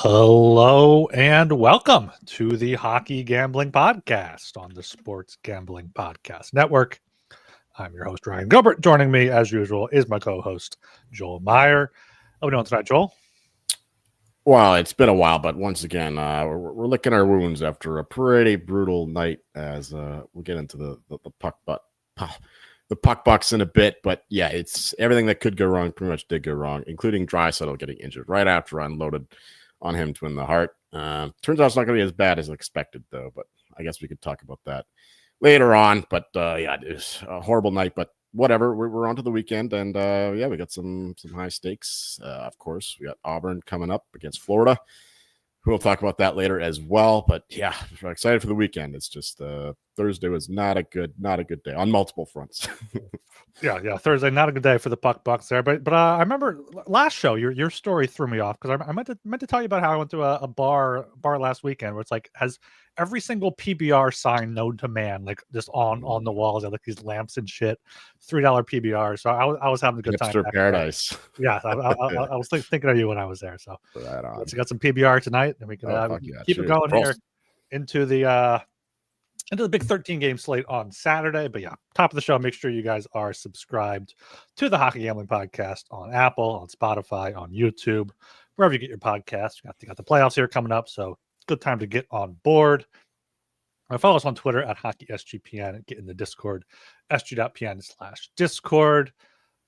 Hello and welcome to the Hockey Gambling Podcast on the Sports Gambling Podcast Network. I'm your host, Ryan Gilbert. Joining me, as usual, is my co-host, Joel Meyer. How are we doing tonight, Joel? Well, it's been a while, but once again, we're licking our wounds after a pretty brutal night as we'll get into the puck bucks in a bit. But yeah, it's everything that could go wrong pretty much did go wrong, including Draisaitl getting injured right after I unloaded on him to win the Hart. Turns out it's not going to be as bad as expected, though, but I guess we could talk about that later on. But yeah, it was a horrible night, but whatever. We're on to the weekend, and yeah, we got some high stakes. Of course, we got Auburn coming up against Florida. We'll talk about that later as well. But yeah, we're excited for the weekend. It's just Thursday was not a good day on multiple fronts. Yeah. Thursday, not a good day for the puck bucks there. But I remember last show, your story threw me off because I meant to tell you about how I went to a bar last weekend where it's like has every single PBR sign known to man, like just on the walls, like these lamps and shit. $3 PBR. So I was having a good time. Hipster paradise. Yeah, I was thinking of you when I was there. So right on. Let's got some PBR tonight, and we can keep it going here into the big 13 game slate on Saturday. But yeah, top of the show, make sure you guys are subscribed to the Hockey Gambling Podcast on Apple, on Spotify, on YouTube, wherever you get your podcasts. You got the playoffs here coming up, so good time to get on board. Follow us on Twitter at HockeySGPN and get in the Discord, sg.pn/Discord.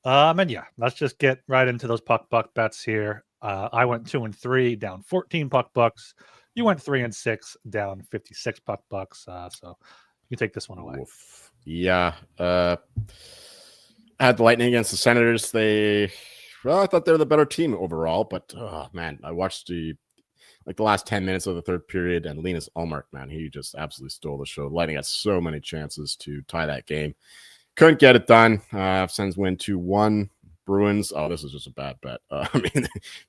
And yeah, let's just get right into those puck buck bets here. I went 2-3, down 14 puck bucks. You went 3-6, down 56 puck bucks. So you take this one away. Oof. Yeah. I had the Lightning against the Senators. I thought they were the better team overall, but oh man, I watched the last 10 minutes of the third period, and Linus Ullmark, man, he just absolutely stole the show. Lightning had so many chances to tie that game. Couldn't get it done. Sens win 2-1. Bruins. Oh, this is just a bad bet.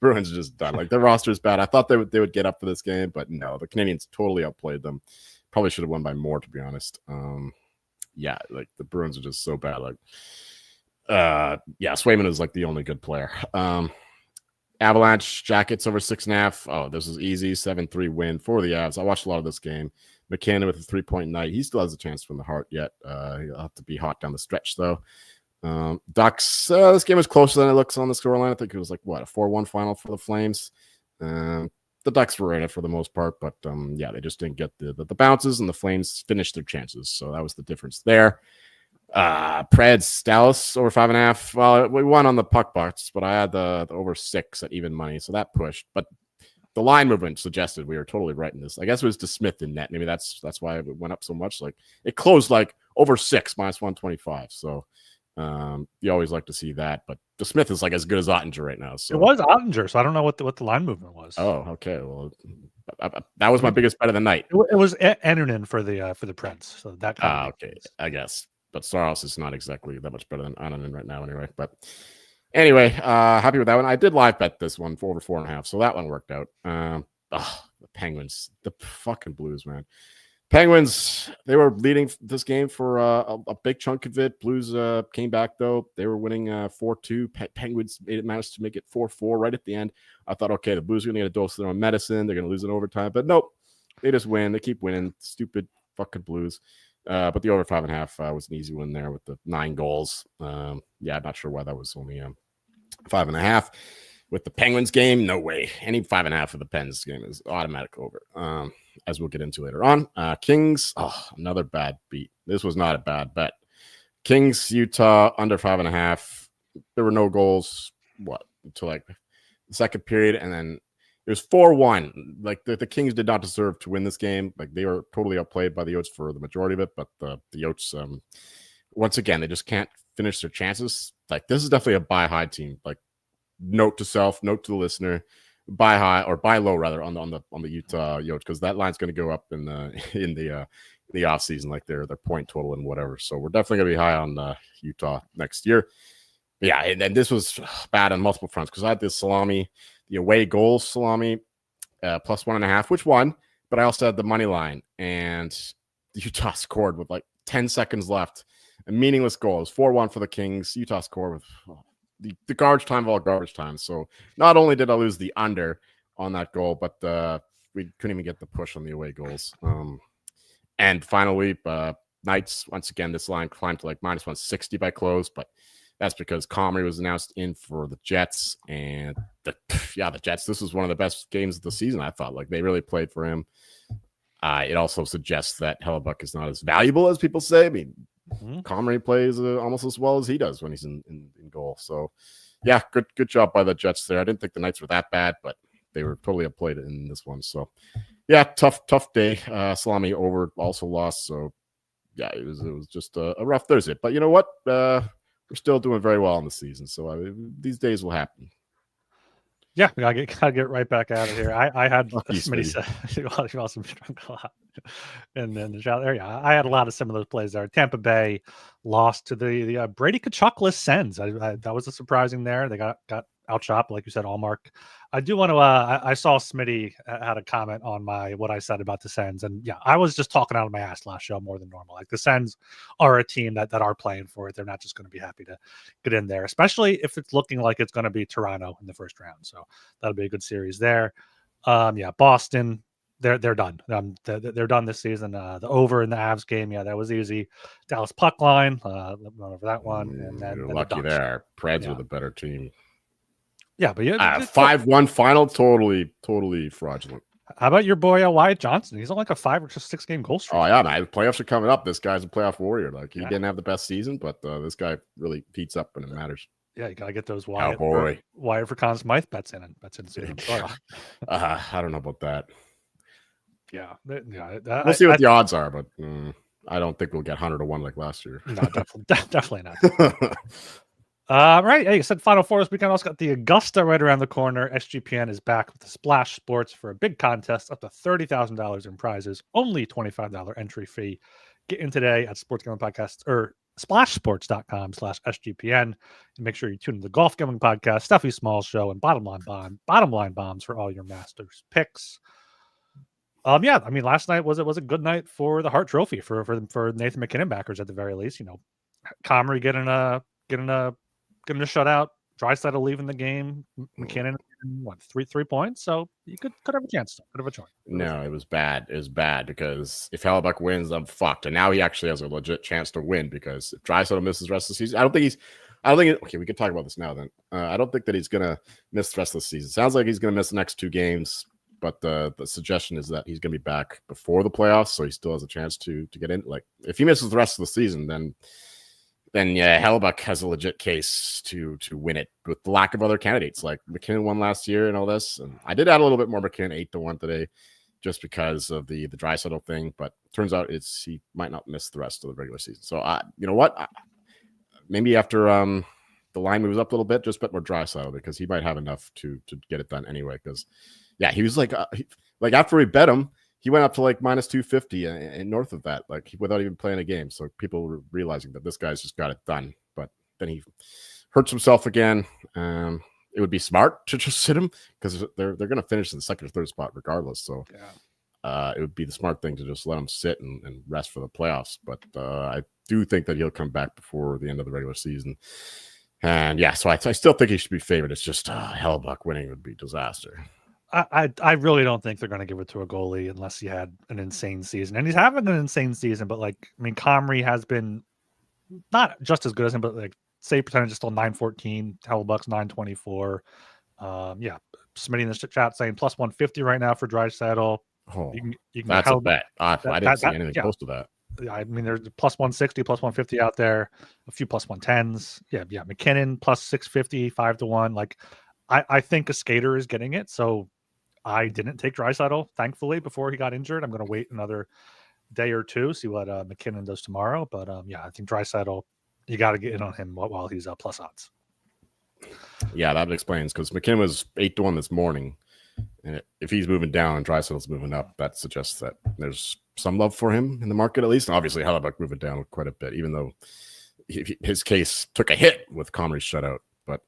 Bruins are just done. Like their roster is bad. I thought they would get up for this game, but no, the Canadians totally outplayed them. Probably should have won by more, to be honest. Yeah, like the Bruins are just so bad. Like, yeah, Swayman is like the only good player. Avalanche Jackets over 6.5. Oh, this is easy. 7-3 win for the Avs. I watched a lot of this game. McKinnon with a 3-point night. He still has a chance to win the Hart yet. He'll have to be hot down the stretch, though. Ducks, this game was closer than it looks on the scoreline. I think it was like, what, a 4-1 final for the Flames. The Ducks were in it for the most part, but yeah, they just didn't get the bounces, and the Flames finished their chances. So that was the difference there. Preds, Dallas over 5.5. Well, we won on the puck bucks, but I had the over 6 at even money, so that pushed. But the line movement suggested we were totally right in this. I guess it was DeSmith in net. Maybe that's why it went up so much. Like it closed like over 6 minus 125. So you always like to see that. But DeSmith is like as good as Ottinger right now. So it was Ottinger, so I don't know what the line movement was. Oh, okay. Well, that was my biggest bet of the night. It was Ennunen for the Preds. So that kind of okay, I guess. But Saros is not exactly that much better than Annunen right now, anyway. But anyway, happy with that one. I did live bet this one for over 4.5, so that one worked out. The Penguins, the fucking Blues, man. Penguins, they were leading this game for a big chunk of it. Blues came back, though. They were winning 4-2. Penguins managed to make it 4-4 right at the end. I thought, okay, the Blues are going to get a dose of their own medicine. They're going to lose in overtime. But nope, they just win. They keep winning. Stupid fucking Blues. But the over 5.5 was an easy one there with the 9 goals. Yeah, I'm not sure why that was only 5.5. With the Penguins game, no way. Any 5.5 for the Pens game is automatic over, as we'll get into later on. Kings, another bad beat. This was not a bad bet. Kings, Utah, under 5.5. There were no goals, until like the second period, and then it was 4-1. Like the Kings did not deserve to win this game. Like they were totally outplayed by the Yotes for the majority of it. But the Yotes, once again, they just can't finish their chances. Like this is definitely a buy high team. Like note to self, note to the listener, buy high or buy low rather on the Utah Yotes, because that line's going to go up in the off season, like their point total and whatever. So we're definitely going to be high on Utah next year. But yeah, and this was bad on multiple fronts because I had this salami. The away goals salami plus 1.5, which won, but I also had the money line, and Utah scored with like 10 seconds left. A meaningless goal. It was 4-1 for the Kings. Utah scored with the garbage time of all garbage time. So not only did I lose the under on that goal, but we couldn't even get the push on the away goals. And finally, Knights, once again, this line climbed to like minus 160 by close, but that's because Comrie was announced in for the Jets. And the Jets, this was one of the best games of the season, I thought. Like, they really played for him. It also suggests that Hellebuck is not as valuable as people say. I mean, Comrie plays almost as well as he does when he's in goal. So, yeah, good job by the Jets there. I didn't think the Knights were that bad, but they were totally outplayed in this one. So, yeah, tough day. Salami over also lost. So, yeah, it was just a rough Thursday. But you know what? We're still doing very well in the season. So these days will happen. Yeah, we gotta get right back out of here. I had somebody say you also drunk a lot, and then the shot there. Yeah, I had a lot of some of those plays there. Tampa Bay lost to the Brady Kachuk-less Sens. That was a surprising there. They got outshot, like you said, Allmark. I do want to. I saw Smitty had a comment on what I said about the Sens, and yeah, I was just talking out of my ass last show more than normal. Like, the Sens are a team that are playing for it. They're not just going to be happy to get in there, especially if it's looking like it's going to be Toronto in the first round. So that'll be a good series there. Yeah, Boston. They're done. They're done this season. The over in the Avs game, yeah, that was easy. Dallas puck line, went over that one, and then you're lucky there. Preds were the better team. Yeah, but 5-1 final, totally fraudulent. How about your boy Wyatt Johnson? He's on like a 5 or 6 game goal streak. Oh yeah, man. The playoffs are coming up. This guy's a playoff warrior. Like, he didn't have the best season, but this guy really heats up when it matters. Yeah, you gotta get those Wyatt for Conn Smythe bets in soon. I don't know about that. Yeah, we'll see what the odds are, but I don't think we'll get 100 to 1 like last year. No, definitely not. Right. Hey, you said Final Four this weekend. Also got the Augusta right around the corner. SGPN is back with the Splash Sports for a big contest up to $30,000 in prizes. Only $25 entry fee. Get in today at Sports Gambling Podcast or splashsports.com/SGPN, and make sure you tune in to the Golf Gambling Podcast, Stuffy Small Show, and Bottom Line Bombs for all your Masters picks. Yeah, I mean, last night was a good night for the Hart Trophy for Nathan MacKinnon backers at the very least. You know, Comrie getting a shutout, Draisaitl leaving the game, MacKinnon 3 points, so you could have a chance. Could have a choice. No, it was bad. It was bad because if Hellebuck wins, I'm fucked. And now he actually has a legit chance to win, because if Draisaitl misses the rest of the season, okay, we can talk about this now then. I don't think that he's gonna miss the rest of the season. Sounds like he's gonna miss the next 2 games, but the suggestion is that he's gonna be back before the playoffs, so he still has a chance to get in. Like, if he misses the rest of the season, then yeah, Hellebuck has a legit case to win it with the lack of other candidates. Like, MacKinnon won last year and all this. And I did add a little bit more MacKinnon 8-1 today, just because of the Draisaitl thing. But turns out he might not miss the rest of the regular season. So you know what? Maybe after the line moves up a little bit, just bet more Draisaitl, because he might have enough to get it done anyway. Because yeah, he was like after we bet him, he went up to like minus 250 and north of that, like, without even playing a game. So people were realizing that this guy's just got it done. But then he hurts himself again. It would be smart to just sit him, because they're going to finish in the second or third spot regardless. So it would be the smart thing to just let him sit and rest for the playoffs. But I do think that he'll come back before the end of the regular season. And yeah, so I still think he should be favored. It's just Hellebuck winning would be disaster. I really don't think they're going to give it to a goalie unless he had an insane season, and he's having an insane season. But like, I mean, Comrie has been not just as good as him, but like, save percentage is still 914. Hellebuck's 924. Yeah, Smitty in the chat saying plus 150 right now for Draisaitl. Oh, you can that's a bet. I didn't see anything close to that. I mean, there's plus 160, plus 150 out there, a few plus 110s. Yeah, MacKinnon plus 650, 5-1. Like, I think a skater is getting it. So I didn't take Draisaitl, thankfully, before he got injured. I'm going to wait another day or two, see what MacKinnon does tomorrow. But yeah, I think Draisaitl, you got to get in on him while he's plus odds. Yeah, that explains, because MacKinnon was 8-1 this morning. And if he's moving down and Draisaitl's moving up, that suggests that there's some love for him in the market, at least. And obviously, Hellebuck moving down quite a bit, even though his case took a hit with Comrie's shutout. But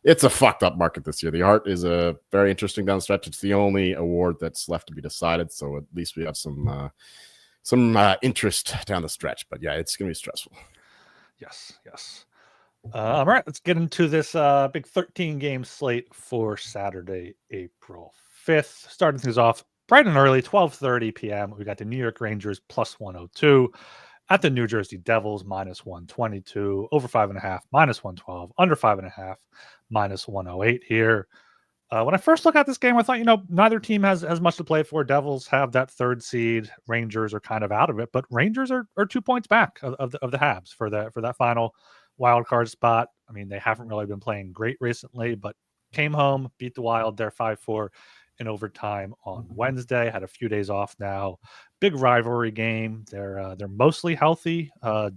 it's a fucked up market this year. The Hart is a very interesting down the stretch. It's the only award that's left to be decided, so at least we have some interest down the stretch. But yeah, it's gonna be stressful. Yes. All right, let's get into this big 13-game slate for Saturday, April 5th. Starting things off bright and early, 12:30 p.m. We got the New York Rangers plus 102 at the New Jersey Devils minus 122, over 5.5 minus 112, under 5.5 minus 108 here. When I first looked at this game, I thought, neither team has as much to play for. Devils have that 3rd seed. Rangers are kind of out of it, but Rangers are 2 points back of the Habs for that final wild card spot. I mean, they haven't really been playing great recently, but came home, beat the Wild there 5-4 in overtime on Wednesday. Had a few days off now. Big rivalry game. They're mostly healthy.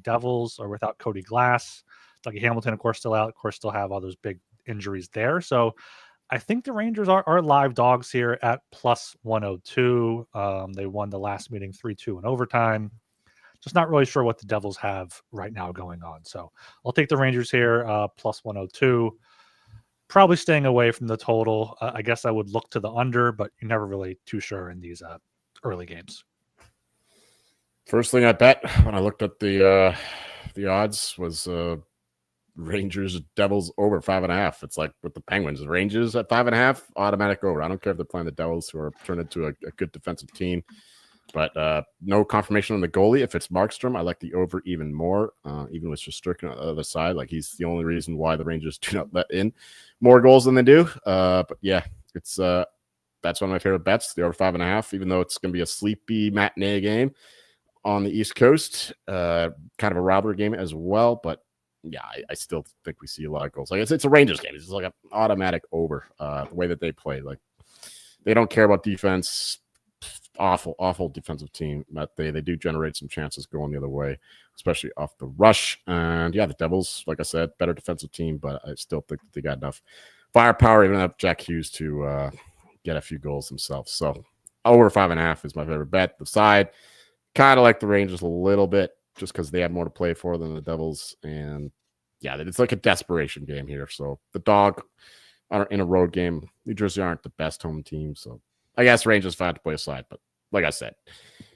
Devils are without Cody Glass. Dougie Hamilton, of course, still out. Of course, still have all those big injuries there. So I think the Rangers are live dogs here at plus 102. They won the last meeting 3-2 in overtime. Just not really sure what the Devils have right now going on. So I'll take the Rangers here, plus 102. Probably staying away from the total. I guess I would look to the under, but you're never really too sure in these early games. First thing I bet when I looked at the odds was Rangers Devils over 5.5. It's like with the Penguins, the Rangers at 5.5, automatic over. I don't care if they're playing the Devils, who are turned into a good defensive team, but no confirmation on the goalie. If it's Markstrom, I like the over even more, even with Shesterkin on the other side. Like, he's the only reason why the Rangers do not let in more goals than they do. But yeah, it's that's one of my favorite bets, the over 5.5, even though it's going to be a sleepy matinee game on the East Coast, kind of a rivalry game as well. But yeah, I still think we see a lot of goals. Like, it's a Rangers game. It's like an automatic over, the way that they play. Like, they don't care about defense. Awful defensive team, but they do generate some chances going the other way, especially off the rush. And yeah, the Devils, like I said, better defensive team, but I still think that they got enough firepower, even up Jack Hughes, to get a few goals themselves. So over 5.5 is my favorite bet. The side, kind of like the Rangers a little bit, just because they have more to play for than the Devils. And yeah, it's like a desperation game here. So the dog in a road game, New Jersey aren't the best home team. So I guess Rangers fine to play aside. But like I said,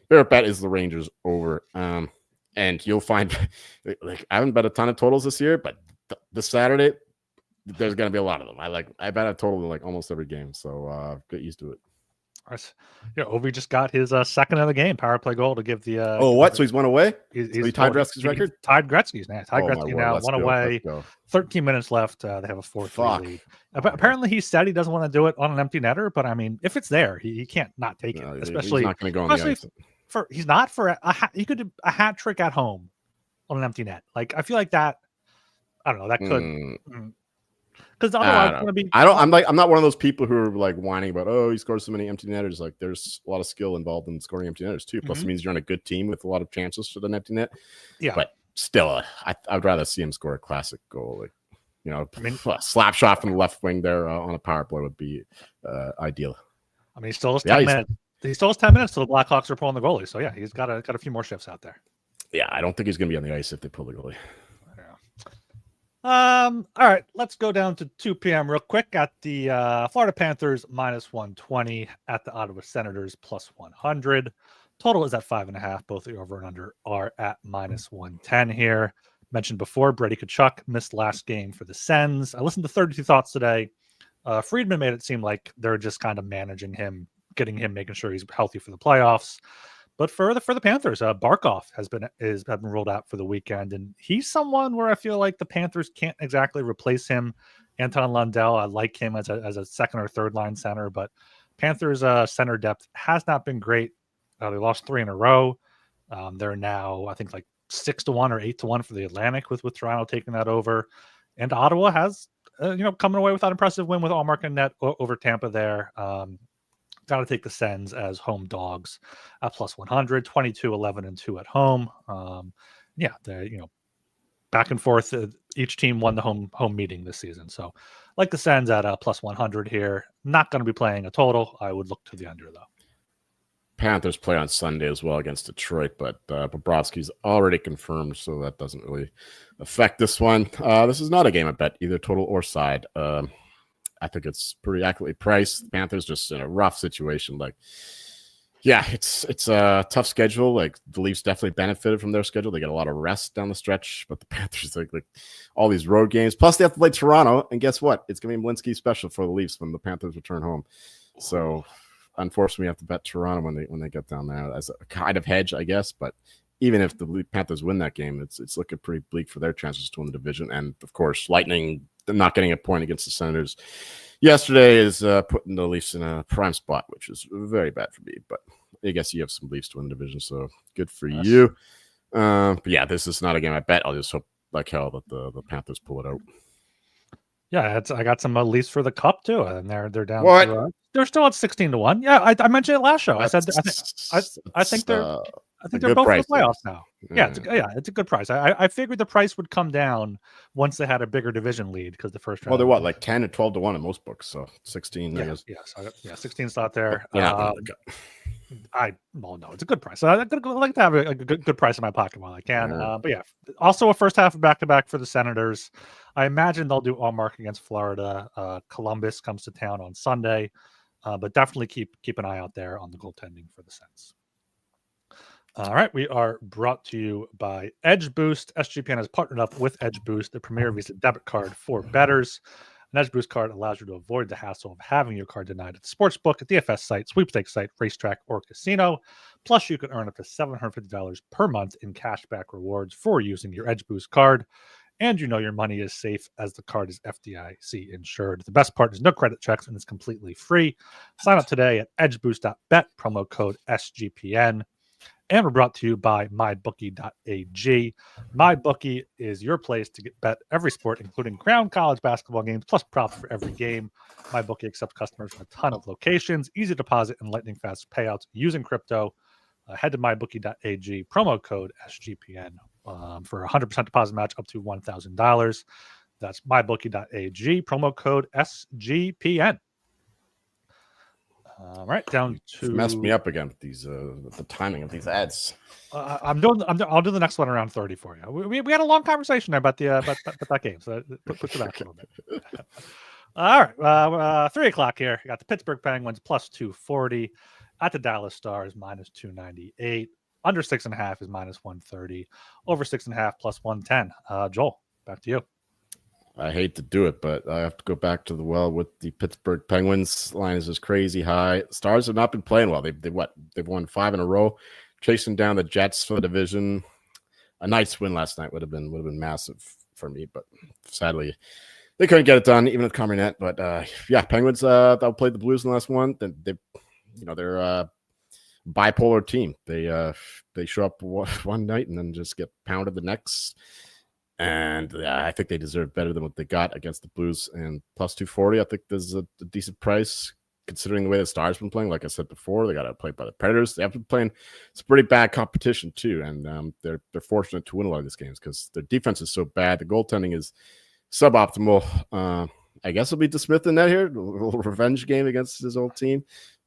favorite bet is the Rangers over. And you'll find, like, I haven't bet a ton of totals this year, but this Saturday, there's going to be a lot of them. I bet a total in like almost every game. So get used to it. Yeah, Ovi just got his second of the game power play goal to give the. So he's one away. He tied Gretzky's record. Tied Gretzky's now. Gretzky now. One away. 13 minutes left. They have a 4-3 lead. Apparently, he said he doesn't want to do it on an empty netter, but I mean, if it's there, he can't not take it. Especially, he's not going to go on the ice. He's not for he could do a hat trick at home on an empty net. Like, I feel like that. I don't know. That could. Because otherwise, it's going to be. I'm not one of those people who are like whining about, oh, he scores so many empty netters. Like, there's a lot of skill involved in scoring empty netters too. Plus, it means you're on a good team with a lot of chances for the empty net. Yeah, but still, I'd rather see him score a classic goal. Like, a slap shot from the left wing there on a power play would be ideal. I mean, he still has 10 minutes. He still has 10 minutes till the Blackhawks are pulling the goalie. So yeah, he's got a few more shifts out there. Yeah, I don't think he's going to be on the ice if they pull the goalie. All right, let's go down to 2 p.m. real quick at the Florida Panthers minus 120 at the Ottawa Senators plus 100. Total is at 5.5. Both the over and under are at minus 110 here. Mentioned before, Brady Tkachuk missed last game for the Sens. I listened to 32 Thoughts today. Friedman made it seem like they're just kind of managing him, making sure he's healthy for the playoffs. But for the Panthers, Barkov has been ruled out for the weekend, and he's someone where I feel like the Panthers can't exactly replace him. Anton Lundell, I like him as a second or third line center, but Panthers center depth has not been great. They lost 3 in a row. They're now, I think, like 6-1 or 8-1 for the Atlantic with Toronto taking that over, and Ottawa has coming away with that impressive win with Allmark and net over Tampa there. Got to take the Sens as home dogs at plus 100, 22-11-2 at home. Back and forth. Each team won the home meeting this season. So like the Sens at plus 100 here. Not going to be playing a total. I would look to the under, though. Panthers play on Sunday as well against Detroit, but Bobrovsky's already confirmed, so that doesn't really affect this one. This is not a game I bet, either total or side. I think it's pretty accurately priced. Panthers just in a rough situation. Like, yeah, it's a tough schedule. Like, the Leafs definitely benefited from their schedule. They get a lot of rest down the stretch, but the Panthers like all these road games. Plus, they have to play Toronto, and guess what? It's going to be Malinsky special for the Leafs when the Panthers return home. So unfortunately, we have to bet Toronto when they get down there as a kind of hedge, I guess. But even if the Panthers win that game, it's looking pretty bleak for their chances to win the division. And of course, Lightning not getting a point against the Senators yesterday is putting the Leafs in a prime spot, which is very bad for me. But I guess you have some Leafs to win the division, so good for you. But yeah, this is not a game I bet. I'll just hope like hell that the Panthers pull it out. Yeah, I got some Leafs for the cup too, and they're down. What? They're still at 16-1. Yeah, I mentioned it last show. I said I think they're both price, in the playoffs now. Yeah, it's a good price. I figured the price would come down once they had a bigger division lead because the first round. Well, they're what, like 10 to 12 to 1 in most books, so 16. I guess. Yeah, 16 slot there. No, it's a good price. So I like to have a good price in my pocket while I can. But yeah, also a first half of back-to-back for the Senators. I imagine they'll do all mark against Florida. Columbus comes to town on Sunday, but definitely keep an eye out there on the goaltending for the Sens. All right, we are brought to you by Edge Boost. SGPN has partnered up with Edge Boost, the premier Visa debit card for bettors. An Edge Boost card allows you to avoid the hassle of having your card denied at the sportsbook, a DFS site, sweepstakes site, racetrack, or casino. Plus, you can earn up to $750 per month in cashback rewards for using your Edge Boost card. And you know your money is safe as the card is FDIC insured. The best part is no credit checks and it's completely free. Sign up today at edgeboost.bet, promo code SGPN. And we're brought to you by mybookie.ag. MyBookie is your place to bet every sport, including crown college basketball games, plus props for every game. MyBookie accepts customers from a ton of locations, easy deposit and lightning fast payouts using crypto. Head to mybookie.ag, promo code SGPN for a 100% deposit match up to $1,000. That's mybookie.ag, promo code SGPN. All right, down to messed me up again with these the timing of these ads. I'll do the next one around 30 for you. We had a long conversation there about that game, so put it back a little bit. All right, 3 o'clock here. You got the Pittsburgh Penguins plus 240 at the Dallas Stars minus 298. Under 6.5 is minus 130. Over 6.5 plus 110. Joel, back to you. I hate to do it, but I have to go back to the well with the Pittsburgh Penguins. Line is just crazy high. Stars have not been playing well. They've won 5 in a row, chasing down the Jets for the division. A Knights win last night would have been massive for me, but sadly they couldn't get it done, even with Comrie. But Penguins they'll play the Blues in the last one. They're a bipolar team. They show up one night and then just get pounded the next. And I think they deserve better than what they got against the Blues. And plus 240, I think there's a decent price considering the way the Stars been playing. Like I said before, they got to play by the Predators. They have been playing some pretty bad competition too, and they're fortunate to win a lot of these games because their defense is so bad. The goaltending is suboptimal. I guess it'll be DeSmith in that here, a little revenge game against his old team,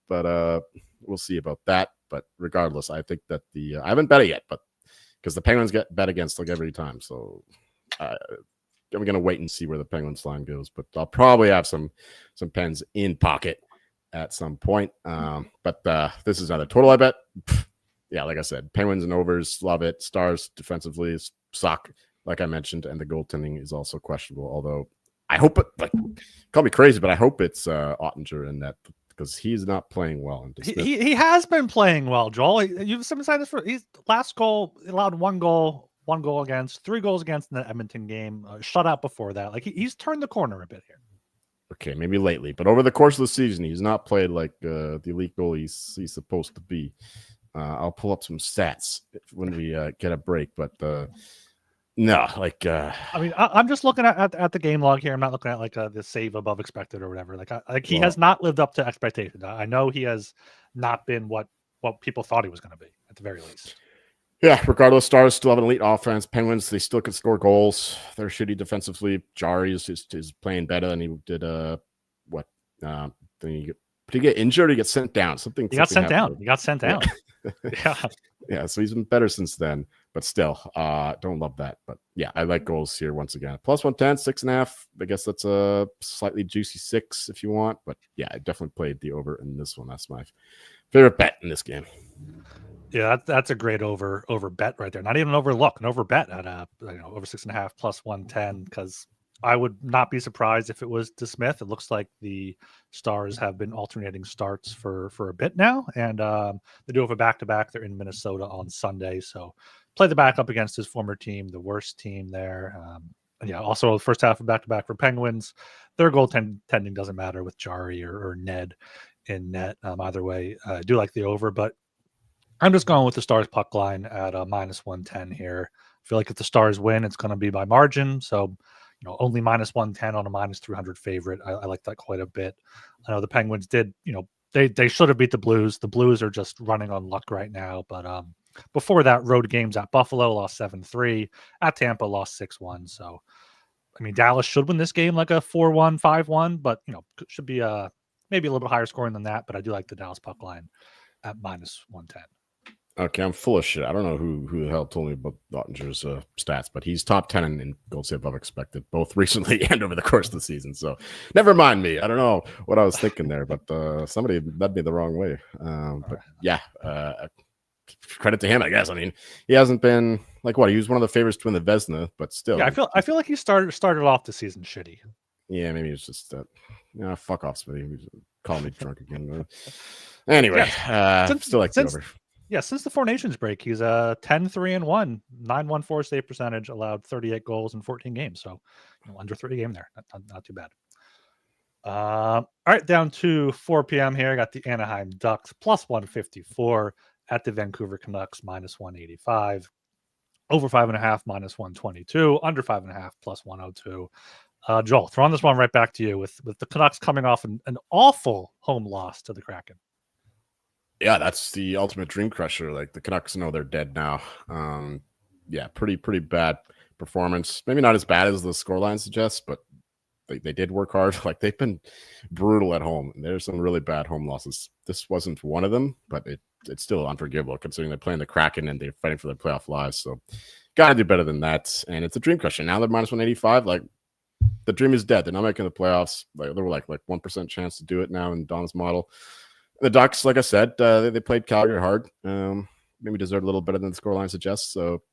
but we'll see about that. But regardless, I think that I haven't bet it yet, but because the Penguins get bet against like every time. So I'm going to wait and see where the Penguins line goes, but I'll probably have some pens in pocket at some point. But this is another total I bet. Yeah, like I said, Penguins and overs, love it. Stars defensively suck, like I mentioned, and the goaltending is also questionable. Although I hope call me crazy, but I hope it's Ottinger in that because he's not playing well. He has been playing well, Joel. You've said this for his last goal, allowed one goal against, 3 goals against in the Edmonton game, shutout before that. Like he's turned the corner a bit here. Okay, maybe lately, but over the course of the season, he's not played like the elite goalie he's supposed to be. I'll pull up some stats when we get a break, but no, like I mean, I'm just looking at the game log here. I'm not looking at like the save above expected or whatever. He has not lived up to expectations. I know he has not been what people thought he was going to be at the very least. Yeah, regardless, Stars still have an elite offense. Penguins, they still can score goals. They're shitty defensively. Jari is playing better than he did. Did he get injured or he get sent down? He got sent down. Yeah, so he's been better since then. But still, don't love that. But yeah, I like goals here once again. Plus 110, 6.5. I guess that's a slightly juicy 6 if you want. But yeah, I definitely played the over in this one. That's my favorite bet in this game. Yeah, that's a great over bet right there. Not even an overlook, an over bet at over 6.5 plus 110 because I would not be surprised if it was DeSmith. It looks like the Stars have been alternating starts for a bit now, and they do have a back-to-back. They're in Minnesota on Sunday, so play the backup against his former team, the worst team there. And yeah, also the first half of back-to-back for Penguins. Their goaltending doesn't matter with Jari or Ned in net. Either way, I do like the over, but I'm just going with the Stars puck line at minus 110 here. I feel like if the Stars win, it's going to be by margin. So, only minus 110 on a minus 300 favorite. I like that quite a bit. I know the Penguins did, they should have beat the Blues. The Blues are just running on luck right now. But before that, road games at Buffalo lost 7-3. At Tampa lost 6-1. So, I mean, Dallas should win this game like a 4-1, 5-1, but, should be maybe a little bit higher scoring than that. But I do like the Dallas puck line at minus 110. Okay, I'm full of shit. I don't know who the hell told me about Ottinger's stats, but he's top 10 in goal save above expected, both recently and over the course of the season. So never mind me. I don't know what I was thinking there, but somebody led me the wrong way. But yeah, credit to him, I guess. I mean, he hasn't been like what he was one of the favorites to win the Vezina, but still. Yeah, I feel like he started off the season shitty. Yeah, maybe it's just fuck off, Smitty. Call me drunk again. Anyway, still like the over. Yeah, since the Four Nations break, he's 10-3-1, 914 save percentage, allowed 38 goals in 14 games. So under 30 game there. Not too bad. All right, down to 4 p.m. here. I got the Anaheim Ducks plus 154 at the Vancouver Canucks minus 185. Over 5.5 minus 122. Under 5.5 plus 102. Joel, throwing this one right back to you with the Canucks coming off an awful home loss to the Kraken. Yeah, that's the ultimate dream crusher. Like the Canucks know they're dead now. Yeah, pretty bad performance. Maybe not as bad as the scoreline suggests, but they did work hard. Like they've been brutal at home. There's some really bad home losses. This wasn't one of them, but it's still unforgivable considering they're playing the Kraken and they're fighting for their playoff lives. So got to do better than that. And it's a dream crusher. Now they're minus 185. Like the dream is dead. They're not making the playoffs. Like they were like 1% chance to do it now in Don's model. The Ducks, like I said, they played Calgary hard. Maybe deserved a little better than the scoreline suggests. So,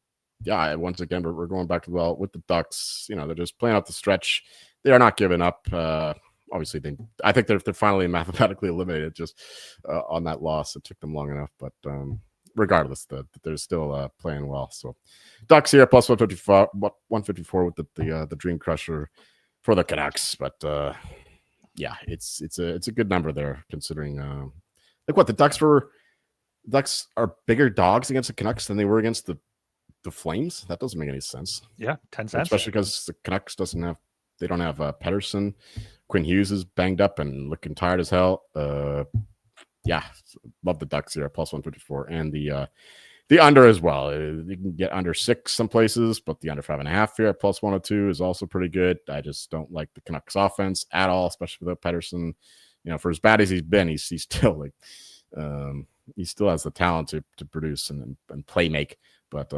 yeah, once again, we're going back to well with the Ducks. They're just playing out the stretch. They are not giving up. Obviously, I think they're finally mathematically eliminated just on that loss. It took them long enough, but regardless, they're still playing well. So, Ducks here plus 154 with the Dream Crusher for the Canucks, but. Yeah, it's a good number there considering the Ducks are bigger dogs against the Canucks than they were against the Flames. That doesn't make any sense. Yeah, 10 cents. Especially because the Canucks don't have Pettersson. Quinn Hughes is banged up and looking tired as hell. Yeah, love the Ducks here plus 154 and the under as well. You can get under 6 some places, but the under 5.5 here at plus 102 is also pretty good. I just don't like the Canucks offense at all, especially without Pettersson. For as bad as he's been, he's still he still has the talent to produce and play make. But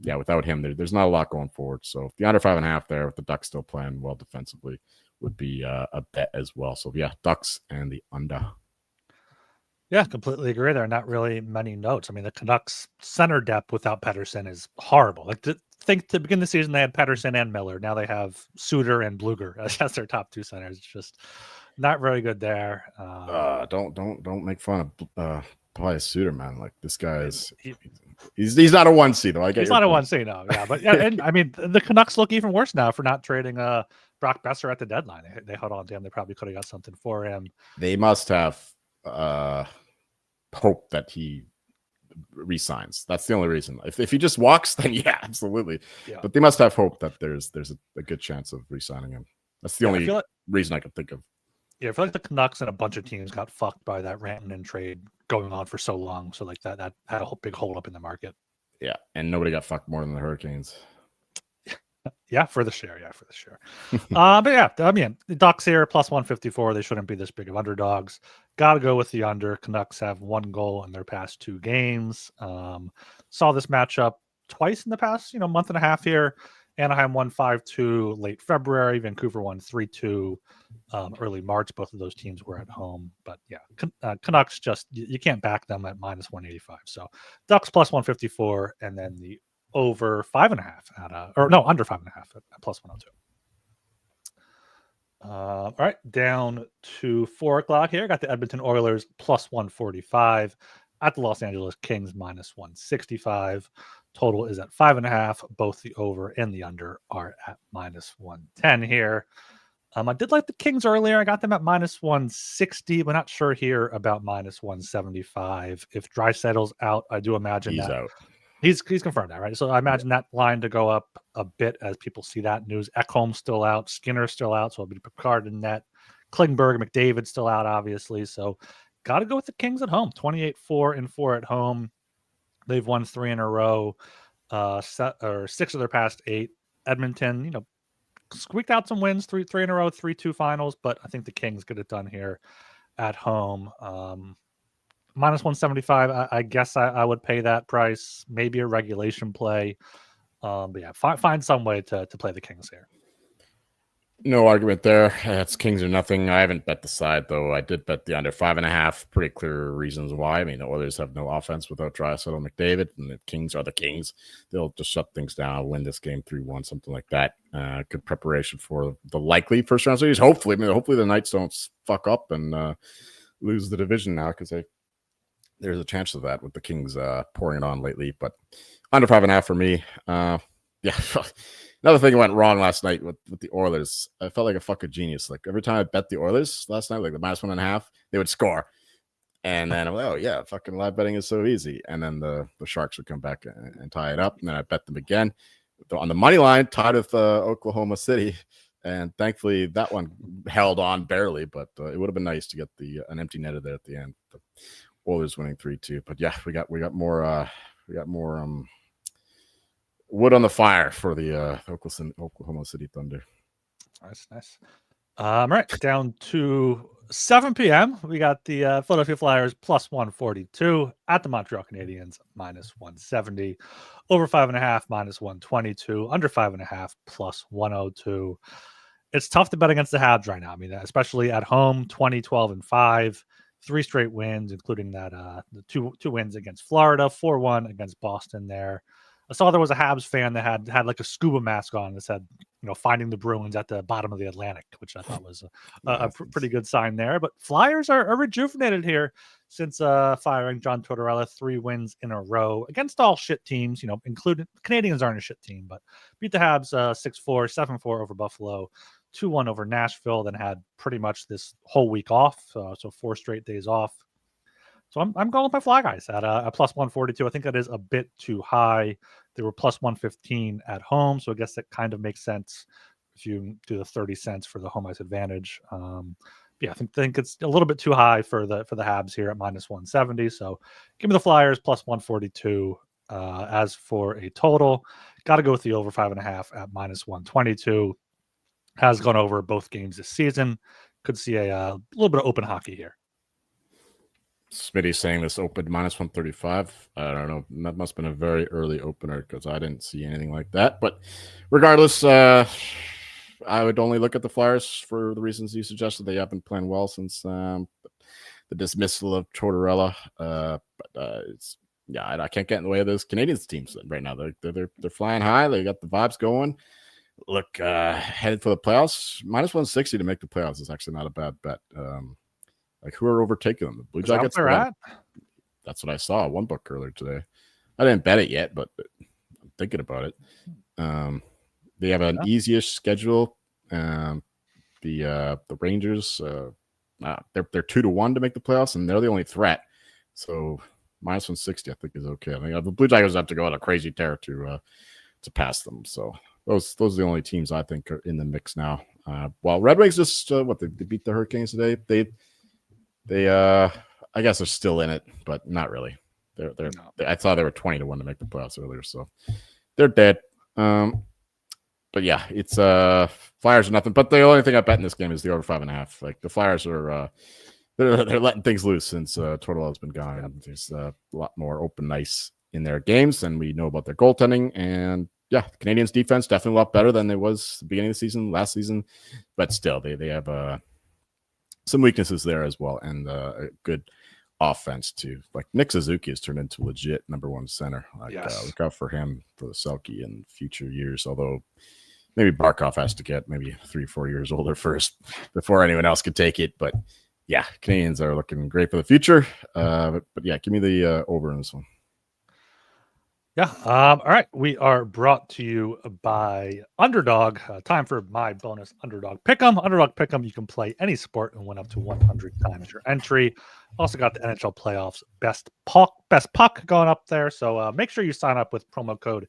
yeah, without him, there's not a lot going forward. So the under 5.5 there with the Ducks still playing well defensively would be a bet as well. So yeah, Ducks and the under. Yeah, completely agree. There are not really many notes. I mean, the Canucks center depth without Pettersson is horrible. Like to begin the season, they had Pettersson and Miller. Now they have Suter and Bluger as their top 2 centers. It's just not very good there. Don't make fun of Pius Suter, man. Like this guy is he's not a 1C though. He's not a 1C, no. Yeah, but yeah, and I mean the Canucks look even worse now for not trading Brock Besser at the deadline. They held on to him. They probably could have got something for him. They must have hope that he resigns. That's the only reason. If he just walks, then yeah, absolutely. Yeah. But they must have hope that there's a good chance of resigning him. That's the only reason I could think of. Yeah, I feel like the Canucks and a bunch of teams got fucked by that Rantanen trade going on for so long. So like that had a big hole up in the market. Yeah, and nobody got fucked more than the Hurricanes. Yeah, for the share. But yeah, I mean, the Ducks here plus 154. They shouldn't be this big of underdogs. Got to go with the under. Canucks have 1 goal in their past 2 games. Saw this matchup twice in the past, month and a half here. Anaheim won 5-2 late February. Vancouver won 3-2 early March. Both of those teams were at home. But yeah, Canucks just you can't back them at minus 185. So Ducks plus 154, and then the over 5.5 under 5.5 at plus 102. All right, down to 4 o'clock here. Got the Edmonton Oilers plus 145 at the Los Angeles Kings minus 165. Total is at 5.5. Both the over and the under are at minus 110 here. I did like the Kings earlier. I got them at minus 160. We're not sure here about minus 175. If Draisaitl's out, I do imagine he's out. He's confirmed that, right? So I imagine that line to go up a bit as people see that news. Ekholm's still out, Skinner's still out, so it'll be Picard in net. Klingberg, McDavid's still out, obviously. So got to go with the Kings at home. 28-4-4 at home. They've won 3 in a row, 6 of their past 8. Edmonton, squeaked out some wins, 3 in a row, 3-2 finals, but I think the Kings get it done here at home. Minus 175, I guess I would pay that price. Maybe a regulation play. But yeah, find some way to play the Kings here. No argument there. It's Kings or nothing. I haven't bet the side, though. I did bet the under 5.5. Pretty clear reasons why. I mean, the Oilers have no offense without Draisaitl and McDavid, and the Kings are the Kings. They'll just shut things down, win this game 3-1, something like that. Good preparation for the likely first-round series. Hopefully the Knights don't fuck up and lose the division now, because there's a chance of that with the Kings pouring it on lately. But under 5.5 for me. Yeah. Another thing went wrong last night with the Oilers. I felt like a fucking genius. Like every time I bet the Oilers last night, like the minus 1.5, they would score. And then I'm like, oh yeah, fucking live betting is so easy. And then the Sharks would come back and tie it up. And then I bet them again on the money line, tied with Oklahoma City. And thankfully that one held on barely, but it would have been nice to get an empty netter there at the end. The Oilers winning 3-2. But yeah, we got more wood on the fire for the Oklahoma City Thunder. Nice. Right, down to 7 p.m. We got the Philadelphia Flyers plus 142 at the Montreal Canadiens minus 170. Over 5.5 minus 122. Under 5.5 plus 102. It's tough to bet against the Habs right now. I mean, especially at home, 20-12-5. 3 straight wins, including that the two wins against Florida, 4-1 against Boston there. I saw there was a Habs fan that had like a scuba mask on that said, finding the Bruins at the bottom of the Atlantic, which I thought was a pretty good sign there. But Flyers are rejuvenated here since firing John Tortorella. 3 wins in a row against all shit teams, including Canadians aren't a shit team, but beat the Habs 6-4, 7-4 over Buffalo, 2-1 over Nashville, then had pretty much this whole week off, so 4 straight days off. So I'm going with my Fly Guys at a plus 142. I think that is a bit too high. They were plus 115 at home, so I guess that kind of makes sense if you do the 30 cents for the home ice advantage. Yeah, I think it's a little bit too high for the Habs here at minus 170. So give me the Flyers plus 142. As for a total, got to go with the over 5.5 at minus 122. Has gone over both games this season. Could see a little bit of open hockey here. Smitty's saying this opened minus 135. I don't know. That must have been a very early opener because I didn't see anything like that. But regardless, I would only look at the Flyers for the reasons you suggested. They have been playing well since the dismissal of Tortorella. I can't get in the way of those Canadians teams right now. They're flying high. They got the vibes going. Look, headed for the playoffs. Minus 160 to make the playoffs is actually not a bad bet. Like who are overtaking them? The Blue Jackets. That's what I saw. One book earlier today. I didn't bet it yet, but I'm thinking about it. They have an easiest schedule. The Rangers, they're 2-1 to make the playoffs, and they're the only threat. So minus 160, I think, is okay. I mean, the Blue Jackets have to go on a crazy tear to pass them. So those are the only teams I think are in the mix now. While Red Wings just they beat the Hurricanes today. They I guess they're still in it, but not really. I thought they were 20-1 to make the playoffs earlier, so they're dead. But yeah, it's Flyers are nothing. But the only thing I bet in this game is the over 5.5. Like the Flyers are they're letting things loose since Tortorella has been gone. There's a lot more open ice in their games, and we know about their goaltending. And yeah, the Canadians' defense definitely a lot better than it was at the beginning of the season, last season. But still, they have some weaknesses there as well, and a good offense too. Like Nick Suzuki has turned into legit number 1 center. Look out for him for the Selke in future years. Although maybe Barkov has to get maybe 3-4 years older first before anyone else could take it. But yeah, Canadians are looking great for the future. But yeah, give me the over in this one. Yeah. All right. We are brought to you by Underdog. Time for my bonus Underdog Pick'em. Underdog Pick'em. You can play any sport and win up to 100 times your entry. Also got the NHL playoffs best puck going up there. So make sure you sign up with promo code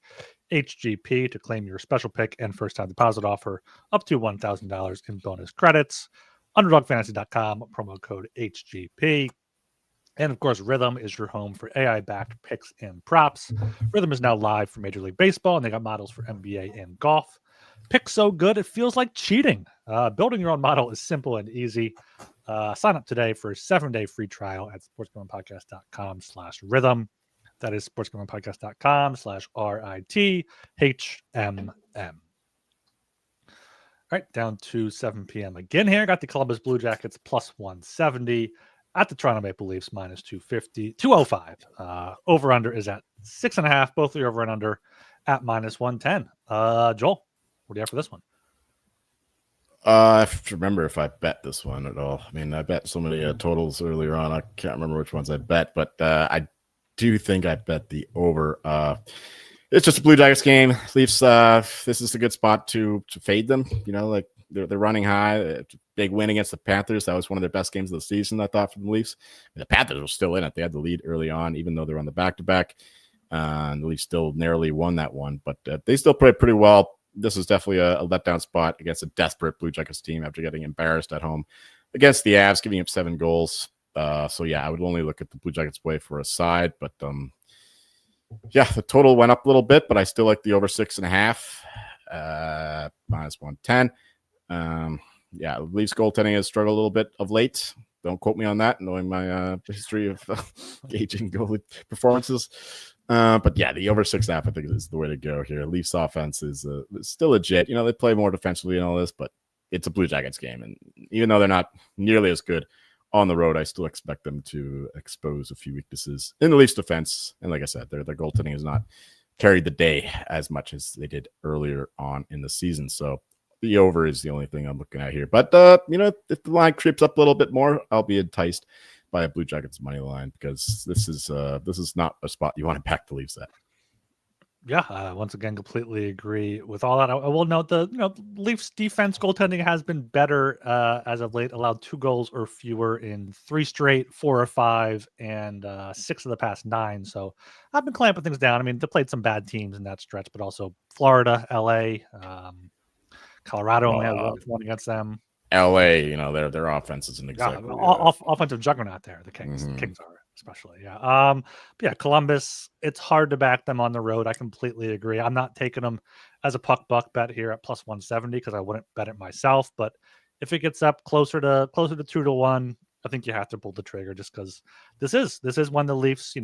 HGP to claim your special pick and first time deposit offer up to $1,000 in bonus credits. UnderdogFantasy.com, promo code HGP. And of course, Rhythm is your home for AI-backed picks and props. Rhythm is now live for Major League Baseball, and they got models for NBA and golf. Pick so good, it feels like cheating. Building your own model is simple and easy. Sign up today for a 7-day free trial at sportsgamblingpodcast.com/rhythm. That is sportsgamblingpodcast.com/RITHMM. All right, down to 7 p.m. again here. Got the Columbus Blue Jackets plus 170. At the Toronto Maple Leafs, minus 205. Over-under is at 6.5. Both are over and under at minus 110. Joel, what do you have for this one? I have to remember if I bet this one at all. I mean, I bet so many totals earlier on. I can't remember which ones I bet, but I do think I bet the over. It's just a Blue Jackets game. Leafs, this is a good spot to fade them. You know, like they're running high. Big win against the Panthers. That was one of their best games of the season, I thought, for the Leafs. And the Panthers were still in it. They had the lead early on, even though they're on the back-to-back. And the Leafs still narrowly won that one. But they still played pretty well. This is definitely a letdown spot against a desperate Blue Jackets team after getting embarrassed at home against the Avs, giving up 7 goals. So, yeah, I would only look at the Blue Jackets play for a side. But, yeah, the total went up a little bit, but I still like the over 6.5, minus 110. Yeah, Leafs goaltending has struggled a little bit of late. Don't quote me on that, knowing my history of gauging goalie performances. But yeah, the over 6.5, I think, is the way to go here. Leafs offense is still legit. You know, they play more defensively and all this, but it's a Blue Jackets game. And even though they're not nearly as good on the road, I still expect them to expose a few weaknesses in the Leafs defense. And like I said, their goaltending has not carried the day as much as they did earlier on in the season. So the over is the only thing I'm looking at here. But, you know, if the line creeps up a little bit more, I'll be enticed by a Blue Jackets money line because this is not a spot you want to back the Leafs at. Yeah, once again, completely agree with all that. I will note the Leafs defense goaltending has been better as of late. Allowed 2 goals or fewer in 3 straight, 4 or 5, and 6 of the past 9. So I've been clamping things down. I mean, they played some bad teams in that stretch, but also Florida, LA, Colorado only had one against them. LA, you know, their offense isn't exactly offensive juggernaut there. The Kings, Kings are especially, yeah. But yeah, Columbus. It's hard to back them on the road. I completely agree. I'm not taking them as a puck buck bet here at plus 170 because I wouldn't bet it myself. But if it gets up closer to 2-1, I think you have to pull the trigger just because this is when the Leafs,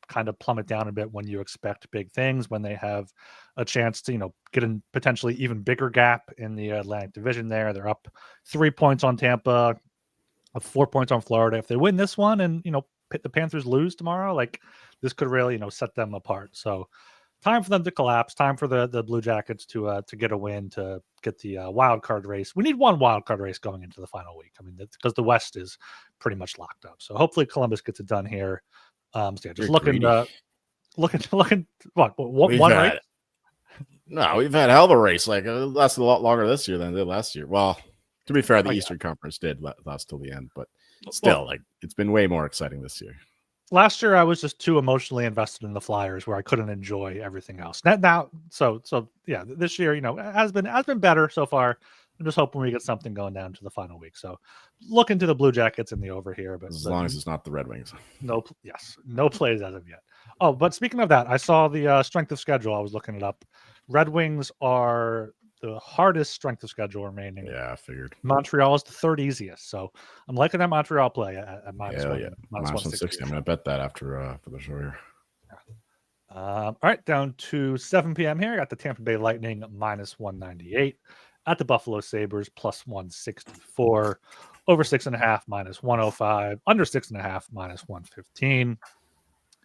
kind of plummet down a bit when you expect big things, when they have a chance to, get a potentially even bigger gap in the Atlantic Division there. They're up 3 points on Tampa, 4 points on Florida. If they win this one and, the Panthers lose tomorrow, like this could really, set them apart. So time for them to collapse, time for the Blue Jackets to get a win, to get the wild card race. We need one wild card race going into the final week. I mean, because the West is pretty much locked up. So hopefully Columbus gets it done here. So yeah, just looking. What one race? No, we've had a hell of a race. Like it lasted a lot longer this year than it did last year. Well, to be fair, the Eastern Conference did last till the end, but still, it's been way more exciting this year. Last year, I was just too emotionally invested in the Flyers, where I couldn't enjoy everything else. Now, so yeah, this year, has been better so far. I'm just hoping we get something going down to the final week. So look into the Blue Jackets in the over here. But as long as it's not the Red Wings. No plays as of yet. Oh, but speaking of that, I saw the strength of schedule. I was looking it up. Red Wings are the hardest strength of schedule remaining. Yeah, I figured. Montreal is the 3rd easiest. So I'm liking that Montreal play at minus 160. I'm going to bet that after for the show here. All right, down to 7 p.m. here. I got the Tampa Bay Lightning minus 198. At the Buffalo Sabres, plus 164. Over 6.5, minus 105. Under 6.5, minus 115.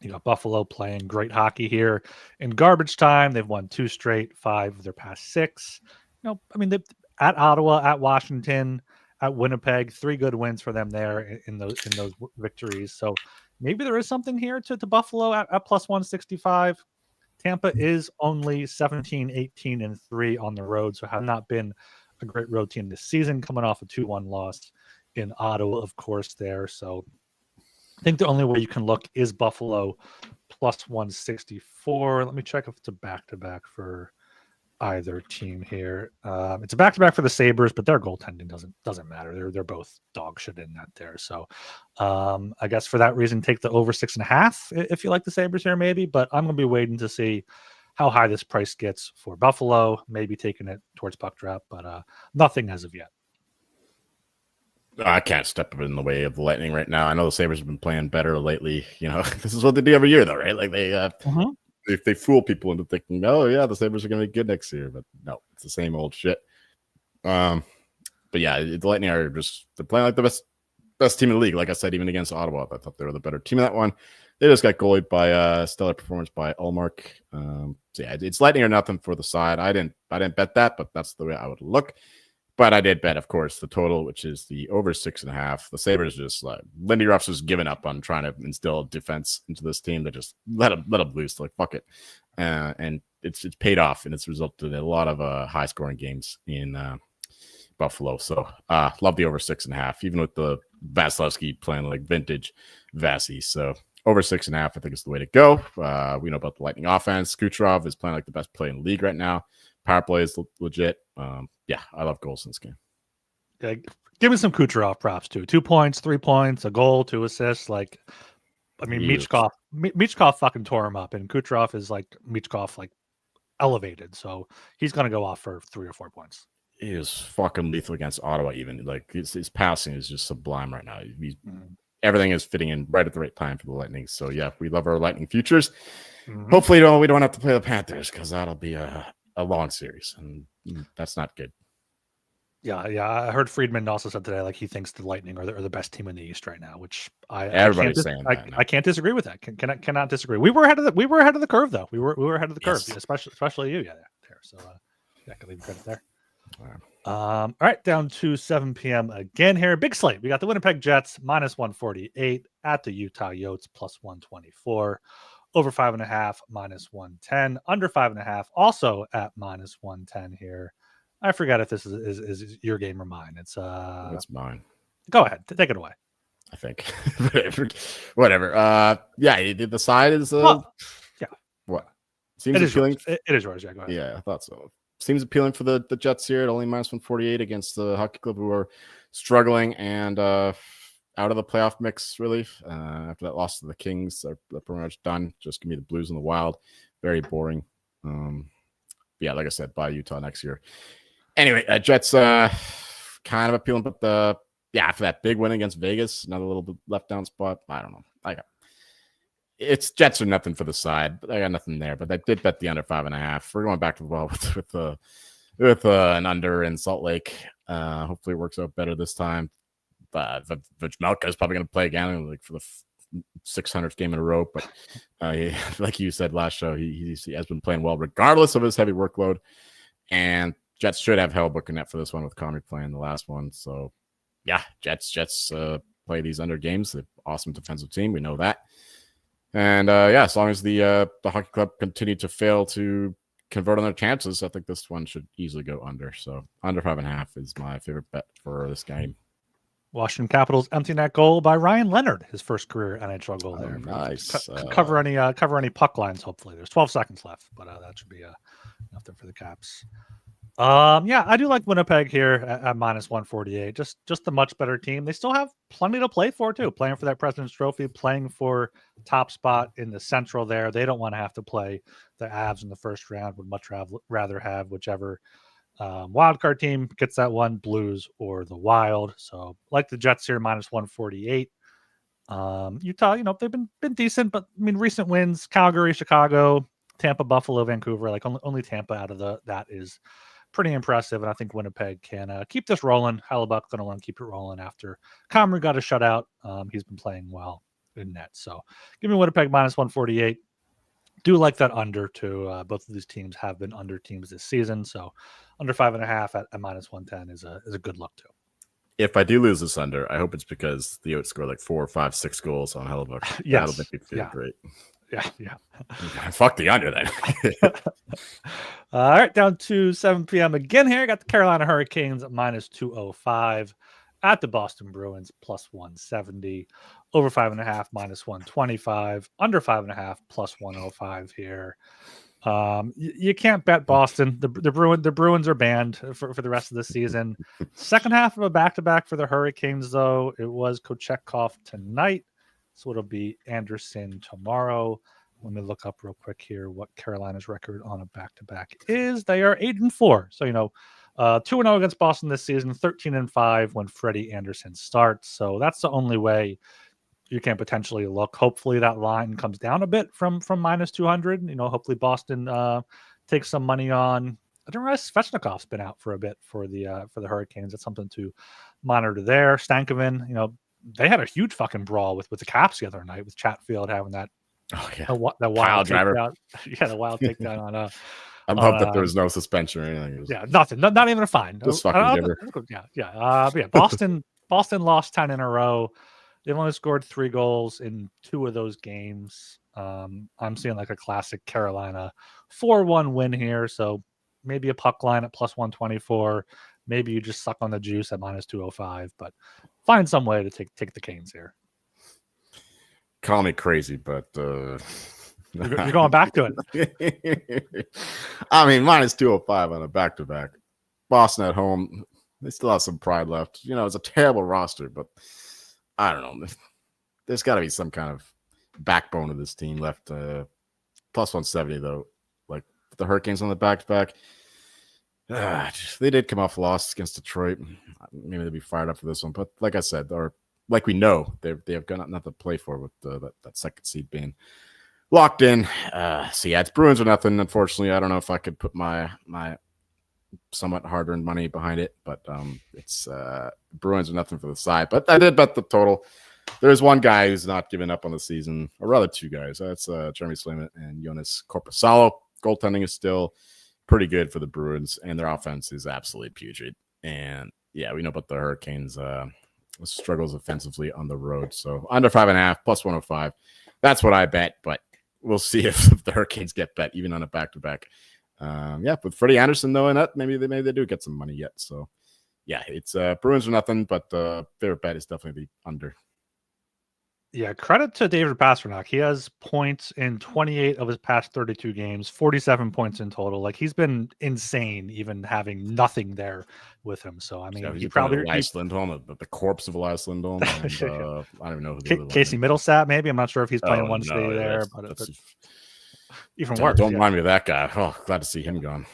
You got Buffalo playing great hockey here in garbage time. They've won 2 straight, 5 of their past 6. I mean, at Ottawa, at Washington, at Winnipeg, 3 good wins for them there in those victories. So maybe there is something here to Buffalo at plus 165. Tampa is only 17, 18, and 3 on the road, so have not been a great road team this season, coming off a 2-1 loss in Ottawa, of course, there. So I think the only way you can look is Buffalo plus 164. Let me check if it's a back-to-back for either team here. It's a back-to-back for the Sabres, but their goaltending doesn't matter. They're both dog shit in that there. So I guess for that reason, take the over 6.5 if you like the Sabres here, maybe. But I'm going to be waiting to see how high this price gets for Buffalo. Maybe taking it towards puck drop, but nothing as of yet. I can't step up in the way of the Lightning right now. I know the Sabres have been playing better lately. This is what they do every year, though, right? Like they fool people into thinking, oh yeah, the Sabres are going to be good next year, but no, it's the same old shit. But yeah, the Lightning they're playing like the best team in the league. Like I said, even against Ottawa, I thought they were the better team in that one. They just got goalied by stellar performance by Ullmark. So yeah, it's Lightning or nothing for the side. I didn't bet that, but that's the way I would look. But I did bet, of course, the total, which is the over 6.5. The Sabres just Lindy Ruff's just given up on trying to instill defense into this team. They just let them loose, like fuck it, and it's paid off, and it's resulted in a lot of high scoring games in Buffalo. So love the over 6.5, even with the Vasilevsky playing like vintage Vasi. So over 6.5, I think is the way to go. We know about the Lightning offense. Kucherov is playing like the best player in the league right now. Power play is legit. Yeah, I love goals in this game. Yeah, give me some Kucherov props too. 2 points, 3 points, a goal, 2 assists. Like, I mean, Michkov fucking tore him up, and Kucherov is like Michkov elevated, so he's gonna go off for 3 or 4 points. He is fucking lethal against Ottawa. Even like his passing is just sublime right now. Everything is fitting in right at the right time for the Lightning. So yeah, we love our Lightning futures. Hopefully, we don't have to play the Panthers because that'll be a long series, and that's not good. Yeah. I heard Friedman also said today he thinks the Lightning are the best team in the East right now, which everybody's saying that. I can't disagree with that. Cannot disagree. We were ahead of the curve though. We were ahead of the curve, especially you, there. So I can leave credit there. All right, down to 7 p.m. again here. Big slate. We got the Winnipeg Jets minus 148 at the Utah Yotes plus 124. Over 5.5 minus 110. Under 5.5 also at minus 110 here. I forgot if this is your game or mine. It's mine. Go ahead, take it away. I think whatever. Yeah, the side is yeah. What seems appealing. It is yours. Yeah, go ahead. Yeah, I thought so. Seems appealing for the Jets here at only minus 148 against the Hockey Club, who are struggling and out of the playoff mix, really. After that loss to the Kings, they're pretty much done. Just give me the Blues and the Wild. Very boring. Yeah, like I said, by Utah next year. Anyway, Jets kind of appealing, but after that big win against Vegas, another little bit left down spot. I don't know. It's Jets are nothing for the side, but I got nothing there. But I did bet the under 5.5. We're going back to the well with an under in Salt Lake. Hopefully, it works out better this time. Vejmelka is probably going to play again, for the 600th game in a row. But like you said last show, he has been playing well regardless of his heavy workload. And Jets should have Hellbook in net for this one with Connery playing the last one. So yeah, Jets play these under games. They're an awesome defensive team. We know that. And as long as the Hockey Club continue to fail to convert on their chances, I think this one should easily go under. So under 5.5 is my favorite bet for this game. Washington Capitals empty net goal by Ryan Leonard, his first career NHL goal there. Nice. Cover any puck lines. Hopefully, there's 12 seconds left, but that should be enough there for the Caps. I do like Winnipeg here at minus 148. Just a much better team. They still have plenty to play for too. Playing for that President's Trophy, playing for top spot in the Central there. They don't want to have to play the Avs in the first round. Would much rather have whichever wildcard team gets that one, Blues or the Wild. So like the Jets here, minus 148. Utah, they've been decent, but I mean recent wins: Calgary, Chicago, Tampa, Buffalo, Vancouver. Only Tampa out of that is pretty impressive, and I think Winnipeg can keep this rolling. Hellebuck's going to want to keep it rolling after Comrie got a shutout. He's been playing well in net. So give me Winnipeg minus 148. Do like that under too. Both of these teams have been under teams this season. So under 5.5 at minus 110 is a good look too. If I do lose this under, I hope it's because the Oats score like 4, 5, 6 goals on Hellebuyck. Yes. That'll make me feel great. Yeah. Fuck the under then. All right, down to 7 p.m. again here. Got the Carolina Hurricanes at minus 205 at the Boston Bruins plus 170. Over 5.5 minus 125. Under 5.5 plus 105 here. You can't bet Boston. The Bruins are banned for the rest of the season. Second half of a back-to-back for the Hurricanes, though. It was Kochetkov tonight, so it'll be Anderson tomorrow. Let me look up real quick here what Carolina's record on a back-to-back is. They are 8-4. So 2-0 against Boston this season, 13-5 when Freddie Anderson starts. So that's the only way you can potentially look. Hopefully that line comes down a bit from minus 200. Hopefully Boston takes some money on. I didn't realize Svechnikov's been out for a bit for the Hurricanes. That's something to monitor there. Stankoven, they had a huge fucking brawl with the Caps the other night with Chatfield having that. Oh yeah, that wild takedown. Yeah, the wild takedown on. I love that there was no suspension or anything. Yeah, nothing. Not even a fine. Just fucking Yeah. Boston lost 10 in a row. They've only scored 3 goals in 2 of those games. I'm seeing like a classic Carolina 4-1 win here. So maybe a puck line at plus 124. Maybe you just suck on the juice at minus 205. But find some way to take the Canes here. Call me crazy, but you're going back to it. I mean, minus 205 on a back-to-back. Boston at home, they still have some pride left. It's a terrible roster, but I don't know. There's got to be some kind of backbone of this team left. Plus 170, though. Like the Hurricanes on the back-to-back. They did come off a loss against Detroit. Maybe they'll be fired up for this one. But like I said, or like we know, they have got nothing to play for with that second seed being locked in. It's Bruins or nothing. Unfortunately, I don't know if I could put my somewhat hard-earned money behind it, but it's Bruins or nothing for the side. But I did bet the total. There's one guy who's not giving up on the season, or rather 2 guys. That's Jeremy Swayman and Jonas Korpisalo. Goaltending is still pretty good for the Bruins, and their offense is absolutely putrid. And yeah, we know about the Hurricanes. Struggles offensively on the road. So under 5.5 plus 105. That's what I bet, but we'll see if the Hurricanes get bet even on a back-to-back. With Freddie Anderson though in that, maybe they do get some money yet. So yeah, it's Bruins or nothing, but favorite bet is definitely the under. Yeah, credit to David Pastrnak. He has points in 28 of his past 32 games, 47 points in total. Like he's been insane, even having nothing there with him. So I mean, he probably Elias Lindholm, the corpse of Elias Lindholm. And, I don't even know who the other Casey Middlestat. Maybe I'm not sure if he's playing one day there, but even worse. Don't remind me of that guy. Oh, glad to see him gone.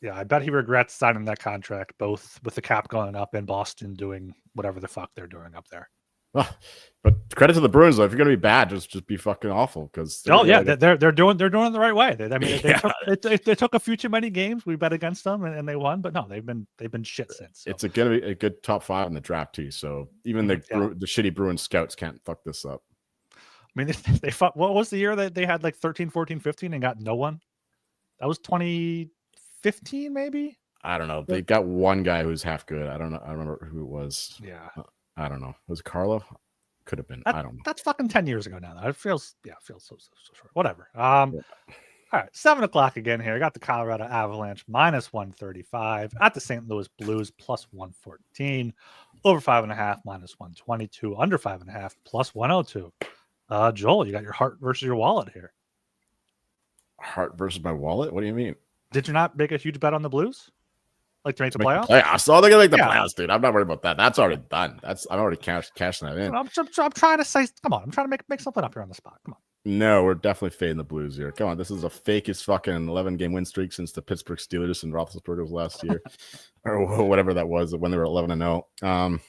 Yeah, I bet he regrets signing that contract, both with the cap going up and Boston doing whatever the fuck they're doing up there. But credit to the Bruins though. If you're gonna be bad, just be fucking awful. Because they're doing it the right way. They took a few too many games. We bet against them and they won. But no, they've been shit since. So. It's gonna be a good top 5 in the draft too. So even the shitty Bruins scouts can't fuck this up. I mean, they fought. What was the year that they had like 13, 14, 15 and got no one? That was 2015, maybe. I don't know. They got one guy who's half good. I don't know. I don't remember who it was. Yeah. I don't know. Was it Carlo? Could have been. I don't know. That's fucking 10 years ago now. It feels so short. Whatever. All right, 7 o'clock again here. I got the Colorado Avalanche minus 135 at the St. Louis Blues plus 114. Over 5.5 minus 122. Under 5.5 plus 102. Joel, you got your heart versus your wallet here. Heart versus my wallet? What do you mean? Did you not make a huge bet on the Blues? Like to make the playoffs? So they're gonna make the playoffs, dude. I'm not worried about that. That's already done. I'm already cashing that in. I'm trying to say, come on. I'm trying to make something up here on the spot. Come on. No, we're definitely fading the Blues here. Come on, this is the fakest fucking 11-game win streak since the Pittsburgh Steelers and Roethlisberger was last year, or whatever that was when they were 11-0.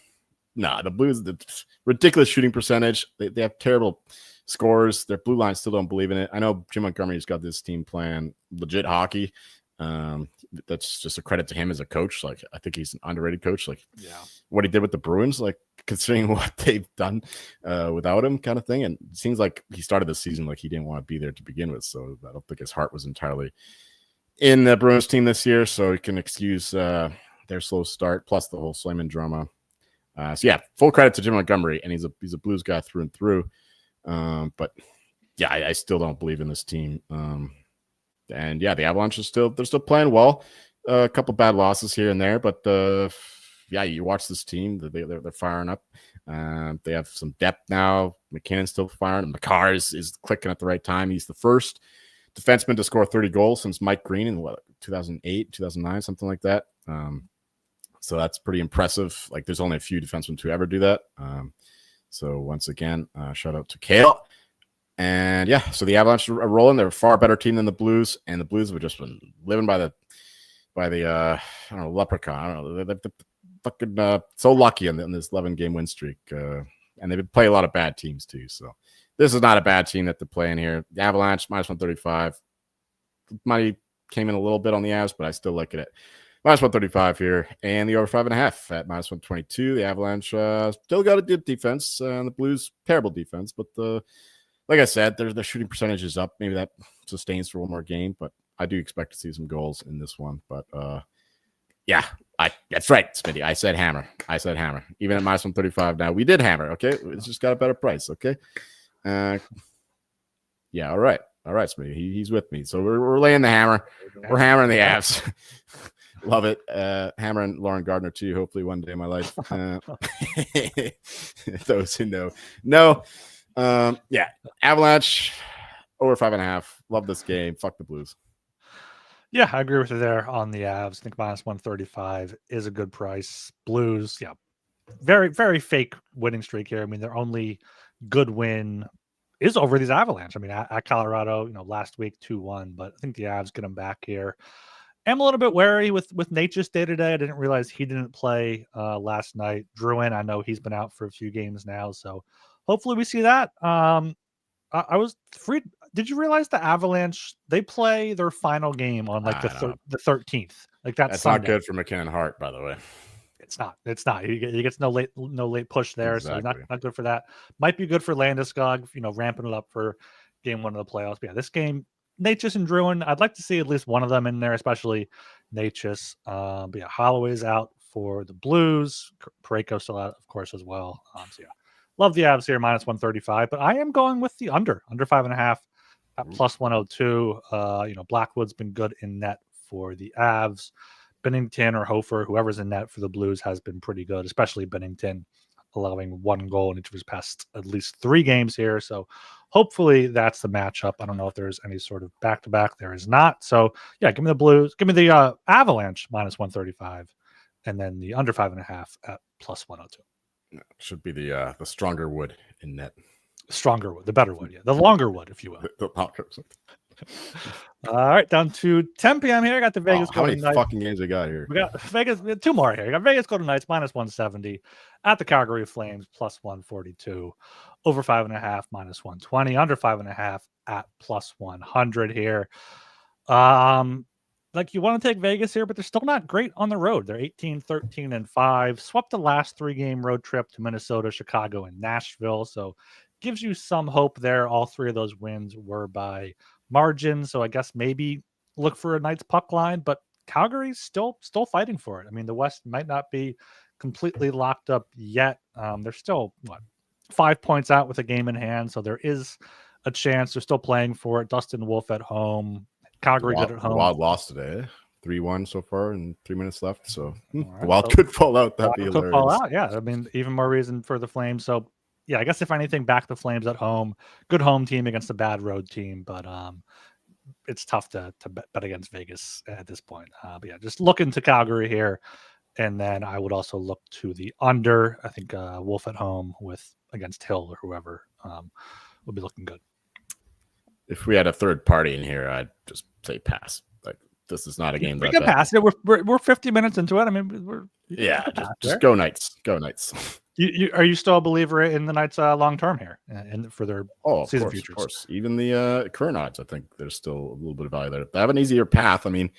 The Blues, the ridiculous shooting percentage. They have terrible scores. Their blue line still don't believe in it. I know Jim Montgomery's got this team playing legit hockey. That's just a credit to him as a coach. Like, I think he's an underrated coach. Like, what he did with the Bruins, like, considering what they've done without him, kind of thing. And it seems like he started the season like he didn't want to be there to begin with. So I don't think his heart was entirely in the Bruins team this year. So you can excuse their slow start, plus the whole Swayman drama. So yeah, full credit to Jim Montgomery, and he's a Blues guy through and through. But yeah, I still don't believe in this team. And yeah, the Avalanche they're still playing well. A couple bad losses here and there, but yeah, you watch this team; they're firing up. They have some depth now. McKinnon's still firing. Makar is clicking at the right time. He's the first defenseman to score 30 goals since Mike Green in 2008, 2009, something like that. So that's pretty impressive. Like, there's only a few defensemen to ever do that. So once again, shout out to Kale. And yeah, so the Avalanche are rolling. They're a far better team than the Blues, and the Blues have just been living by the I don't know, leprechaun. I don't know. They're fucking so lucky in this 11-game win streak, and they've played a lot of bad teams too. So this is not a bad team that they're playing here. The Avalanche minus 135. Money came in a little bit on the Avs, but I still like it at minus 135 here, and the over 5.5 at minus 122. The Avalanche still got a good defense, and the Blues terrible defense, but like I said, the shooting percentage is up. Maybe that sustains for one more game, but I do expect to see some goals in this one. But yeah, that's right, Smitty. I said hammer. Even at minus 135 now, we did hammer. Okay, it's just got a better price. Okay, yeah, all right, Smitty. He's with me. So we're laying the hammer. We're hammering the Avs. Love it. Hammering Lauren Gardner too. Hopefully one day in my life. Those who know. No. Yeah, Avalanche over 5.5. Love this game. Fuck the Blues. Yeah, I agree with you there on the Avs. I think minus 135 is a good price. Blues, yeah, very, very fake winning streak here. I mean, their only good win is over these Avalanche. I mean, at Colorado, last week 2-1, but I think the Avs get them back here. I'm a little bit wary with Nate just day-to-day. I didn't realize he didn't play last night. Druin, I know he's been out for a few games now, so hopefully we see that. I was free. Did you realize the Avalanche, they play their final game on like the 13th? Like that's Sunday. Not good for McKinnon Hart, by the way. It's not. He gets no late push there, exactly. So not good for that. Might be good for Landeskog, ramping it up for game one of the playoffs. But yeah, this game, Natchez and Druin, I'd like to see at least one of them in there, especially Natchez. But yeah, Holloway's out for the Blues. Parayko still out, of course, as well. So yeah. Love the Avs here, minus 135, but I am going with the under 5.5 at plus 102. Blackwood's been good in net for the Avs. Binnington or Hofer, whoever's in net for the Blues, has been pretty good, especially Binnington, allowing one goal in each of his past at least 3 games here. So hopefully that's the matchup. I don't know if there's any sort of back-to-back. There is not. So yeah, give me the Blues. Give me the Avalanche minus 135, and then the under 5.5 at plus 102. Should be the stronger wood in net. Stronger wood, the better wood, yeah. The longer wood, if you will. All right, down to 10 p.m. here. I got the Vegas Golden Knights. How many fucking games we got here? We got Vegas, 2 more here. We got Vegas Golden Knights minus 170 at the Calgary Flames plus 142. Over 5.5 minus 120. Under 5.5 at plus 100 here. Like, you want to take Vegas here, but they're still not great on the road. They're 18-13-5. Swept the last 3-game road trip to Minnesota, Chicago, and Nashville. So gives you some hope there. All 3 of those wins were by margin. So I guess maybe look for a Knights puck line, but Calgary's still fighting for it. I mean, the West might not be completely locked up yet. They're still 5 points out with a game in hand. So there is a chance. They're still playing for it. Dustin Wolf at home. Calgary good at home. Wild lost today. 3-1 so far and 3 minutes left. So right, the Wild could fall out. That'd be hilarious. Could fall out, yeah. I mean, even more reason for the Flames. So yeah, I guess if anything, back the Flames at home. Good home team against a bad road team, but it's tough to bet against Vegas at this point. But yeah, just look into Calgary here, and then I would also look to the under. I think Wolf at home against Hill or whoever would be looking good. If we had a third party in here, I'd just say pass. Like, this is not a game. We can pass it. We're 50 minutes into it. I mean, just go Knights. Go Knights. Are you still a believer in the Knights long term here and for their season futures? Of course. Even the current odds, I think there's still a little bit of value there. They have an easier path. I mean,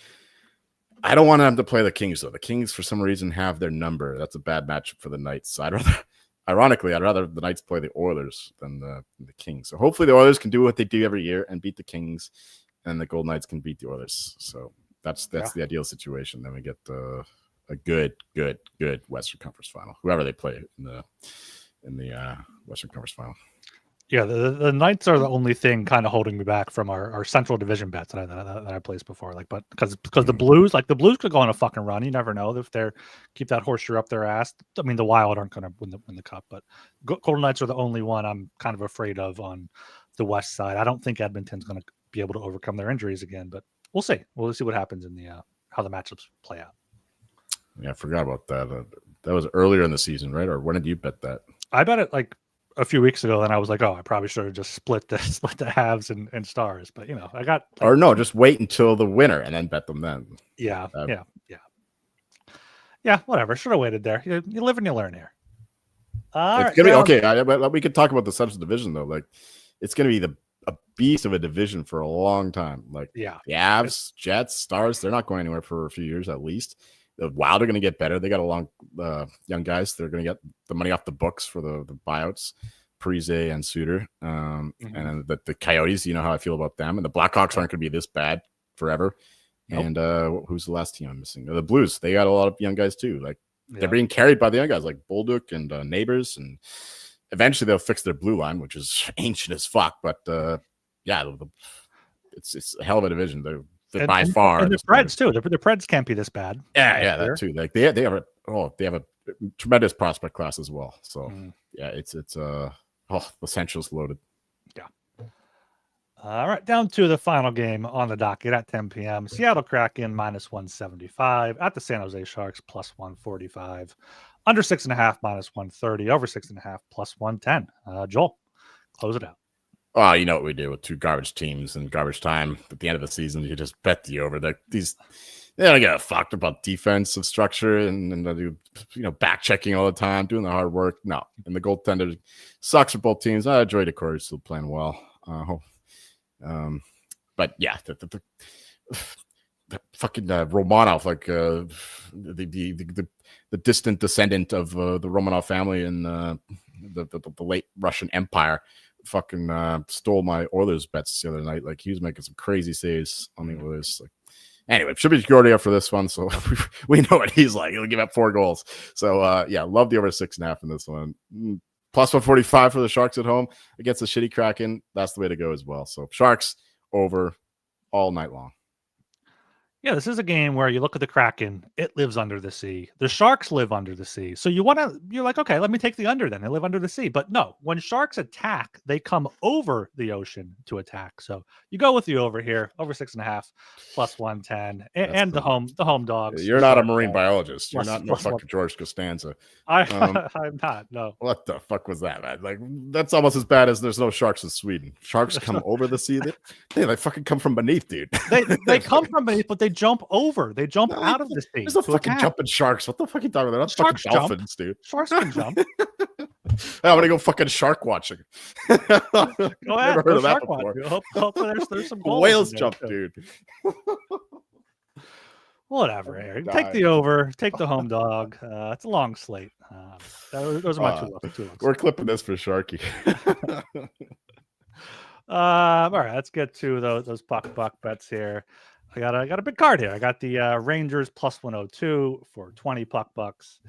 I don't want them to play the Kings though. The Kings, for some reason, have their number. That's a bad matchup for the Knights. So ironically, I'd rather the Knights play the Oilers than the Kings. So hopefully the Oilers can do what they do every year and beat the Kings, and the Golden Knights can beat the Oilers. So that's the ideal situation. Then we get a good Western Conference final, whoever they play in the Western Conference final. Yeah, the Knights are the only thing kind of holding me back from our Central Division bets that I placed before. Like, but because the Blues, the Blues could go on a fucking run. You never know if they're keep that horseshoe up their ass. I mean, the Wild aren't going to win the cup, but Golden Knights are the only one I'm kind of afraid of on the West side. I don't think Edmonton's going to be able to overcome their injuries again, but we'll see. We'll see what happens in the how the matchups play out. Yeah, I forgot about that. That was earlier in the season, right? Or when did you bet that? I bet it like a few weeks ago, and I was like, oh, I probably should have just split the halves and stars. But I got or no, just wait until the winner and then bet them then. Yeah, whatever. Should have waited there. You live and you learn here. It's gonna be okay. We could talk about the Central Division though. Like, it's gonna be a beast of a division for a long time. Like, the Avs, Jets, Stars, they're not going anywhere for a few years at least. The Wild are going to get better. They got a long young guys. They're going to get the money off the books for the buyouts, Parise and Suter. And then the Coyotes, you know how I feel about them. And the Blackhawks aren't going to be this bad forever. Nope. And who's the last team I'm missing? The Blues. They got a lot of young guys too. Like, they're being carried by the young guys like Bolduc and Neighbors. And eventually they'll fix their blue line, which is ancient as fuck. But it's a hell of a division. By far, and the Preds too. The Preds can't be this bad. Yeah, that too. Like they have a tremendous prospect class as well. So it's the Central's loaded. Yeah. All right, down to the final game on the docket at 10 p.m. Seattle Kraken -175 at the San Jose Sharks +145. Under 6.5 -130. Over 6.5 +110. Joel, close it out. Oh, you know what we do with two garbage teams and garbage time at the end of the season. You just bet the over. They don't get fucked about defensive structure and they do back checking all the time, doing the hard work. No, and the goaltender sucks for both teams. Joey Decore is still playing well. But yeah, the fucking Romanov, like the distant descendant of the Romanov family in the late Russian Empire. Fucking stole my Oilers bets the other night. Like, he was making some crazy saves on the Oilers. Like, anyway, should be Gordy for this one, so we know what he's like. He'll give up 4 goals. So love the over 6.5 in this one. +145 for the Sharks at home against the shitty Kraken. That's the way to go as well. So Sharks over all night long. Yeah, this is a game where you look at the Kraken, it lives under the sea. The Sharks live under the sea. So you're like, okay, let me take the under then. They live under the sea. But no, when Sharks attack, they come over the ocean to attack. So you go with the over here, over 6.5 +110. And the home dogs. You're not a marine biologist. You're not no fucking George Costanza. I'm not, no. What the fuck was that, man? Like, that's almost as bad as there's no sharks in Sweden. Sharks come over the sea. They like fucking come from beneath, dude. They come from beneath, but they jump over. They jump out of the sea. There's no fucking jumping sharks. What the fuck are you talking about? They're not fucking dolphins, dude. Sharks can jump. I'm gonna go fucking shark watching. Go ahead. Never heard of that before. Hope there's some whales jump, dude. Whatever, Eric. Take the over. Take the home dog. It's a long slate. Those are my two looks. We're clipping this for Sharky. All right, let's get to those puck bets here. I got a big card here. I got the Rangers +102 for 20 puck bucks.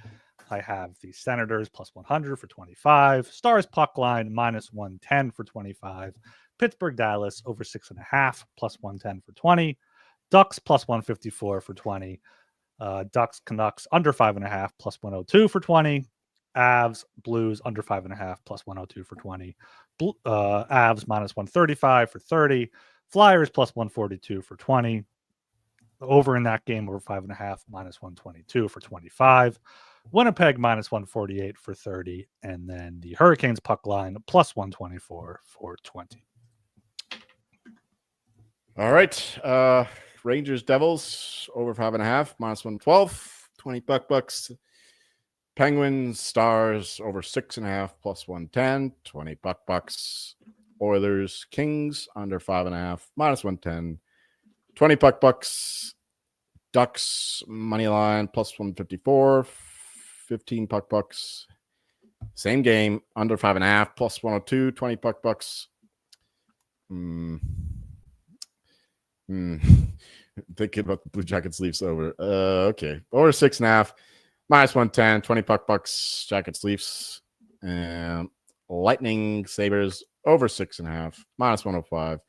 I have the Senators +100 for 25. Stars puck line -110 for 25. Pittsburgh Dallas over 6.5 +110 for 20. Ducks +154 for 20. Ducks Canucks under 5.5 +102 for 20. Avs Blues under 5.5 +102 for 20. Avs -135 for 30. Flyers +142 for 20. Over in that game over 5.5 -122 for 25. Winnipeg -148 for 30. And then the Hurricanes puck line +124 for 20. All right. Rangers Devils over 5.5 -112, 20 bucks. Penguins Stars over 6.5 +110, 20 bucks. Oilers Kings under 5.5 -110, 20 bucks. Ducks money line +154, 15 bucks. Same game, under 5.5, plus 102, 20 bucks. Thinking about the Blue Jackets Leafs over. Okay. Over 6.5, minus 110, 20 bucks, Jackets Leafs. Lightning Sabres over 6.5, minus 105,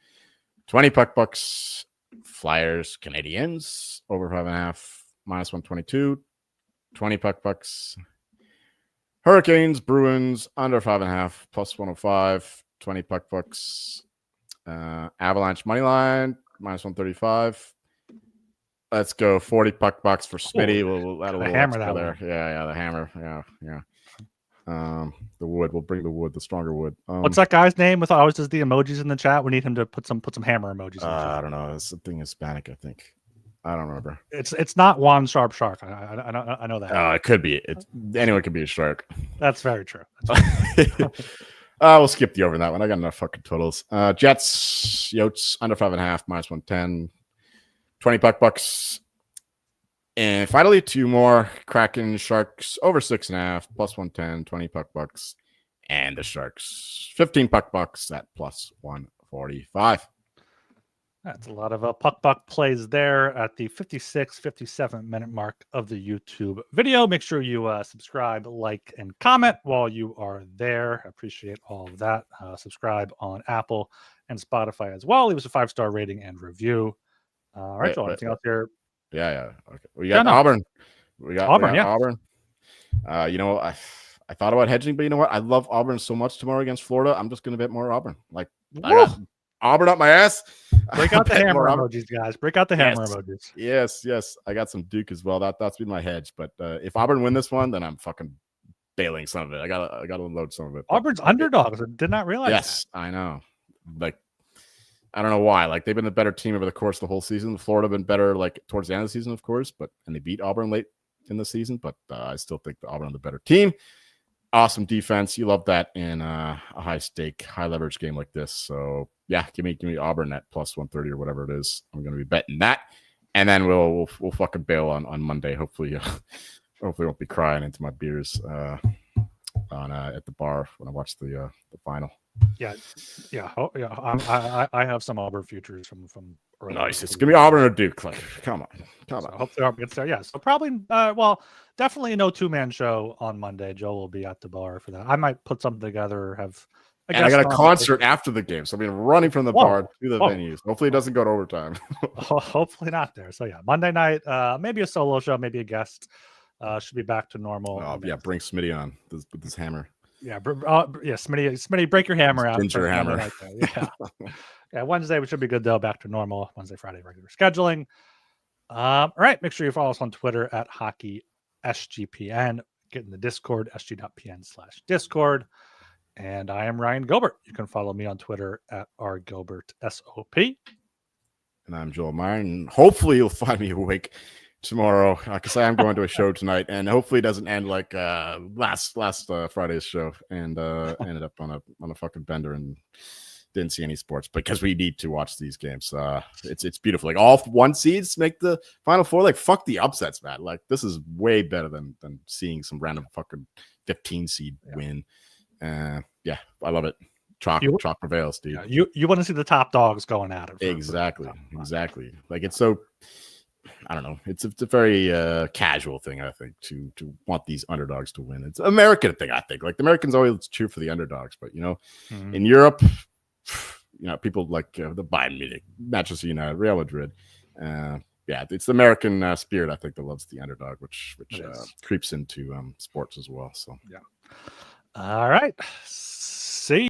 20 bucks. Flyers Canadiens over 5.5, minus 122, 20 bucks. Hurricanes Bruins under 5.5, plus 105, 20 bucks. Avalanche moneyline minus 135. Let's go 40 bucks for Smitty. We'll add a little extra there. Yeah, the hammer. Yeah. The wood. We'll bring the wood, the stronger wood. What's that guy's name with always the emojis in the chat? We need him to put some hammer emojis. I don't know. It's something Hispanic, I think. I don't remember. It's not Juan Sharp Shark. I know that. Oh, it could be. Anyone could be a shark. That's very true. We'll skip the over in that one. I got enough fucking totals. Jets, Yotes under 5.5, minus 110, 20 bucks. And finally, two more. Kraken, Sharks over 6.5, plus 110, 20 bucks. And the Sharks, 15 bucks at plus 145. That's a lot of puck plays there at the 57-minute mark of the YouTube video. Make sure you subscribe, like, and comment while you are there. I appreciate all of that. Subscribe on Apple and Spotify as well. Leave us a 5-star rating and review. All right, Joel, anything else here? Yeah. Okay. We got Auburn. We got Auburn. You know, I thought about hedging, but you know what? I love Auburn so much tomorrow against Florida. I'm just going to bet more Auburn. Like, I got Auburn up my ass. Break out the hammer emojis, guys. Break out the hammer emojis. Yes. I got some Duke as well. That's been my hedge. But if Auburn win this one, then I'm fucking bailing some of it. I gotta load some of it. Auburn's underdogs. I did not realize. Yes, that. I know. Like, I don't know why. Like, they've been the better team over the course of the whole season. Florida been better like towards the end of the season, of course, and they beat Auburn late in the season. But I still think the Auburn are the better team. Awesome defense. You love that in a high stake, high leverage game like this. So yeah, give me Auburn at plus 130 or whatever it is. I'm going to be betting that, and then we'll fucking bail on Monday. Hopefully won't be crying into my beers at the bar when I watch the final. Yeah. I have some Auburn futures from early. Nice. It's gonna be Auburn or Duke. Like, come on. So hopefully Auburn gets there. Yeah. So probably definitely no 2-man show on Monday. Joe will be at the bar for that. I might put something together. I got a concert after the game, so I'll be running from the bar to the venues. Hopefully it doesn't go to overtime. Hopefully not there. So yeah, Monday night, maybe a solo show, maybe a guest. Should be back to normal. Bring Smitty on with this hammer. Yeah, Smitty, break your hammer out. Ginger hammer. Yeah. Wednesday, which should be good though. Back to normal. Wednesday, Friday, regular scheduling. All right. Make sure you follow us on Twitter at HockeySGPN. Get in the Discord, sg.pn/Discord. And I am Ryan Gilbert. You can follow me on Twitter at rgilbertsop. And I'm Joel Meyer. And hopefully you'll find me awake tomorrow, because I am going to a show tonight, and hopefully it doesn't end like last Friday's show and ended up on a fucking bender and didn't see any sports, because we need to watch these games. It's beautiful. Like, all 1 seeds make the Final Four. Like, fuck the upsets, man. Like, this is way better than seeing some random fucking 15 seed win. Yeah, I love it. Chalk prevails, dude. Yeah, you want to see the top dogs going at it. Exactly. Like, it's so, I don't know. It's a very casual thing, I think, to want these underdogs to win. It's an American thing, I think. Like, the Americans always cheer for the underdogs, but in Europe, people like the Bayern Munich, Manchester United, Real Madrid. It's the American spirit, I think, that loves the underdog, which creeps into sports as well. So yeah. All right.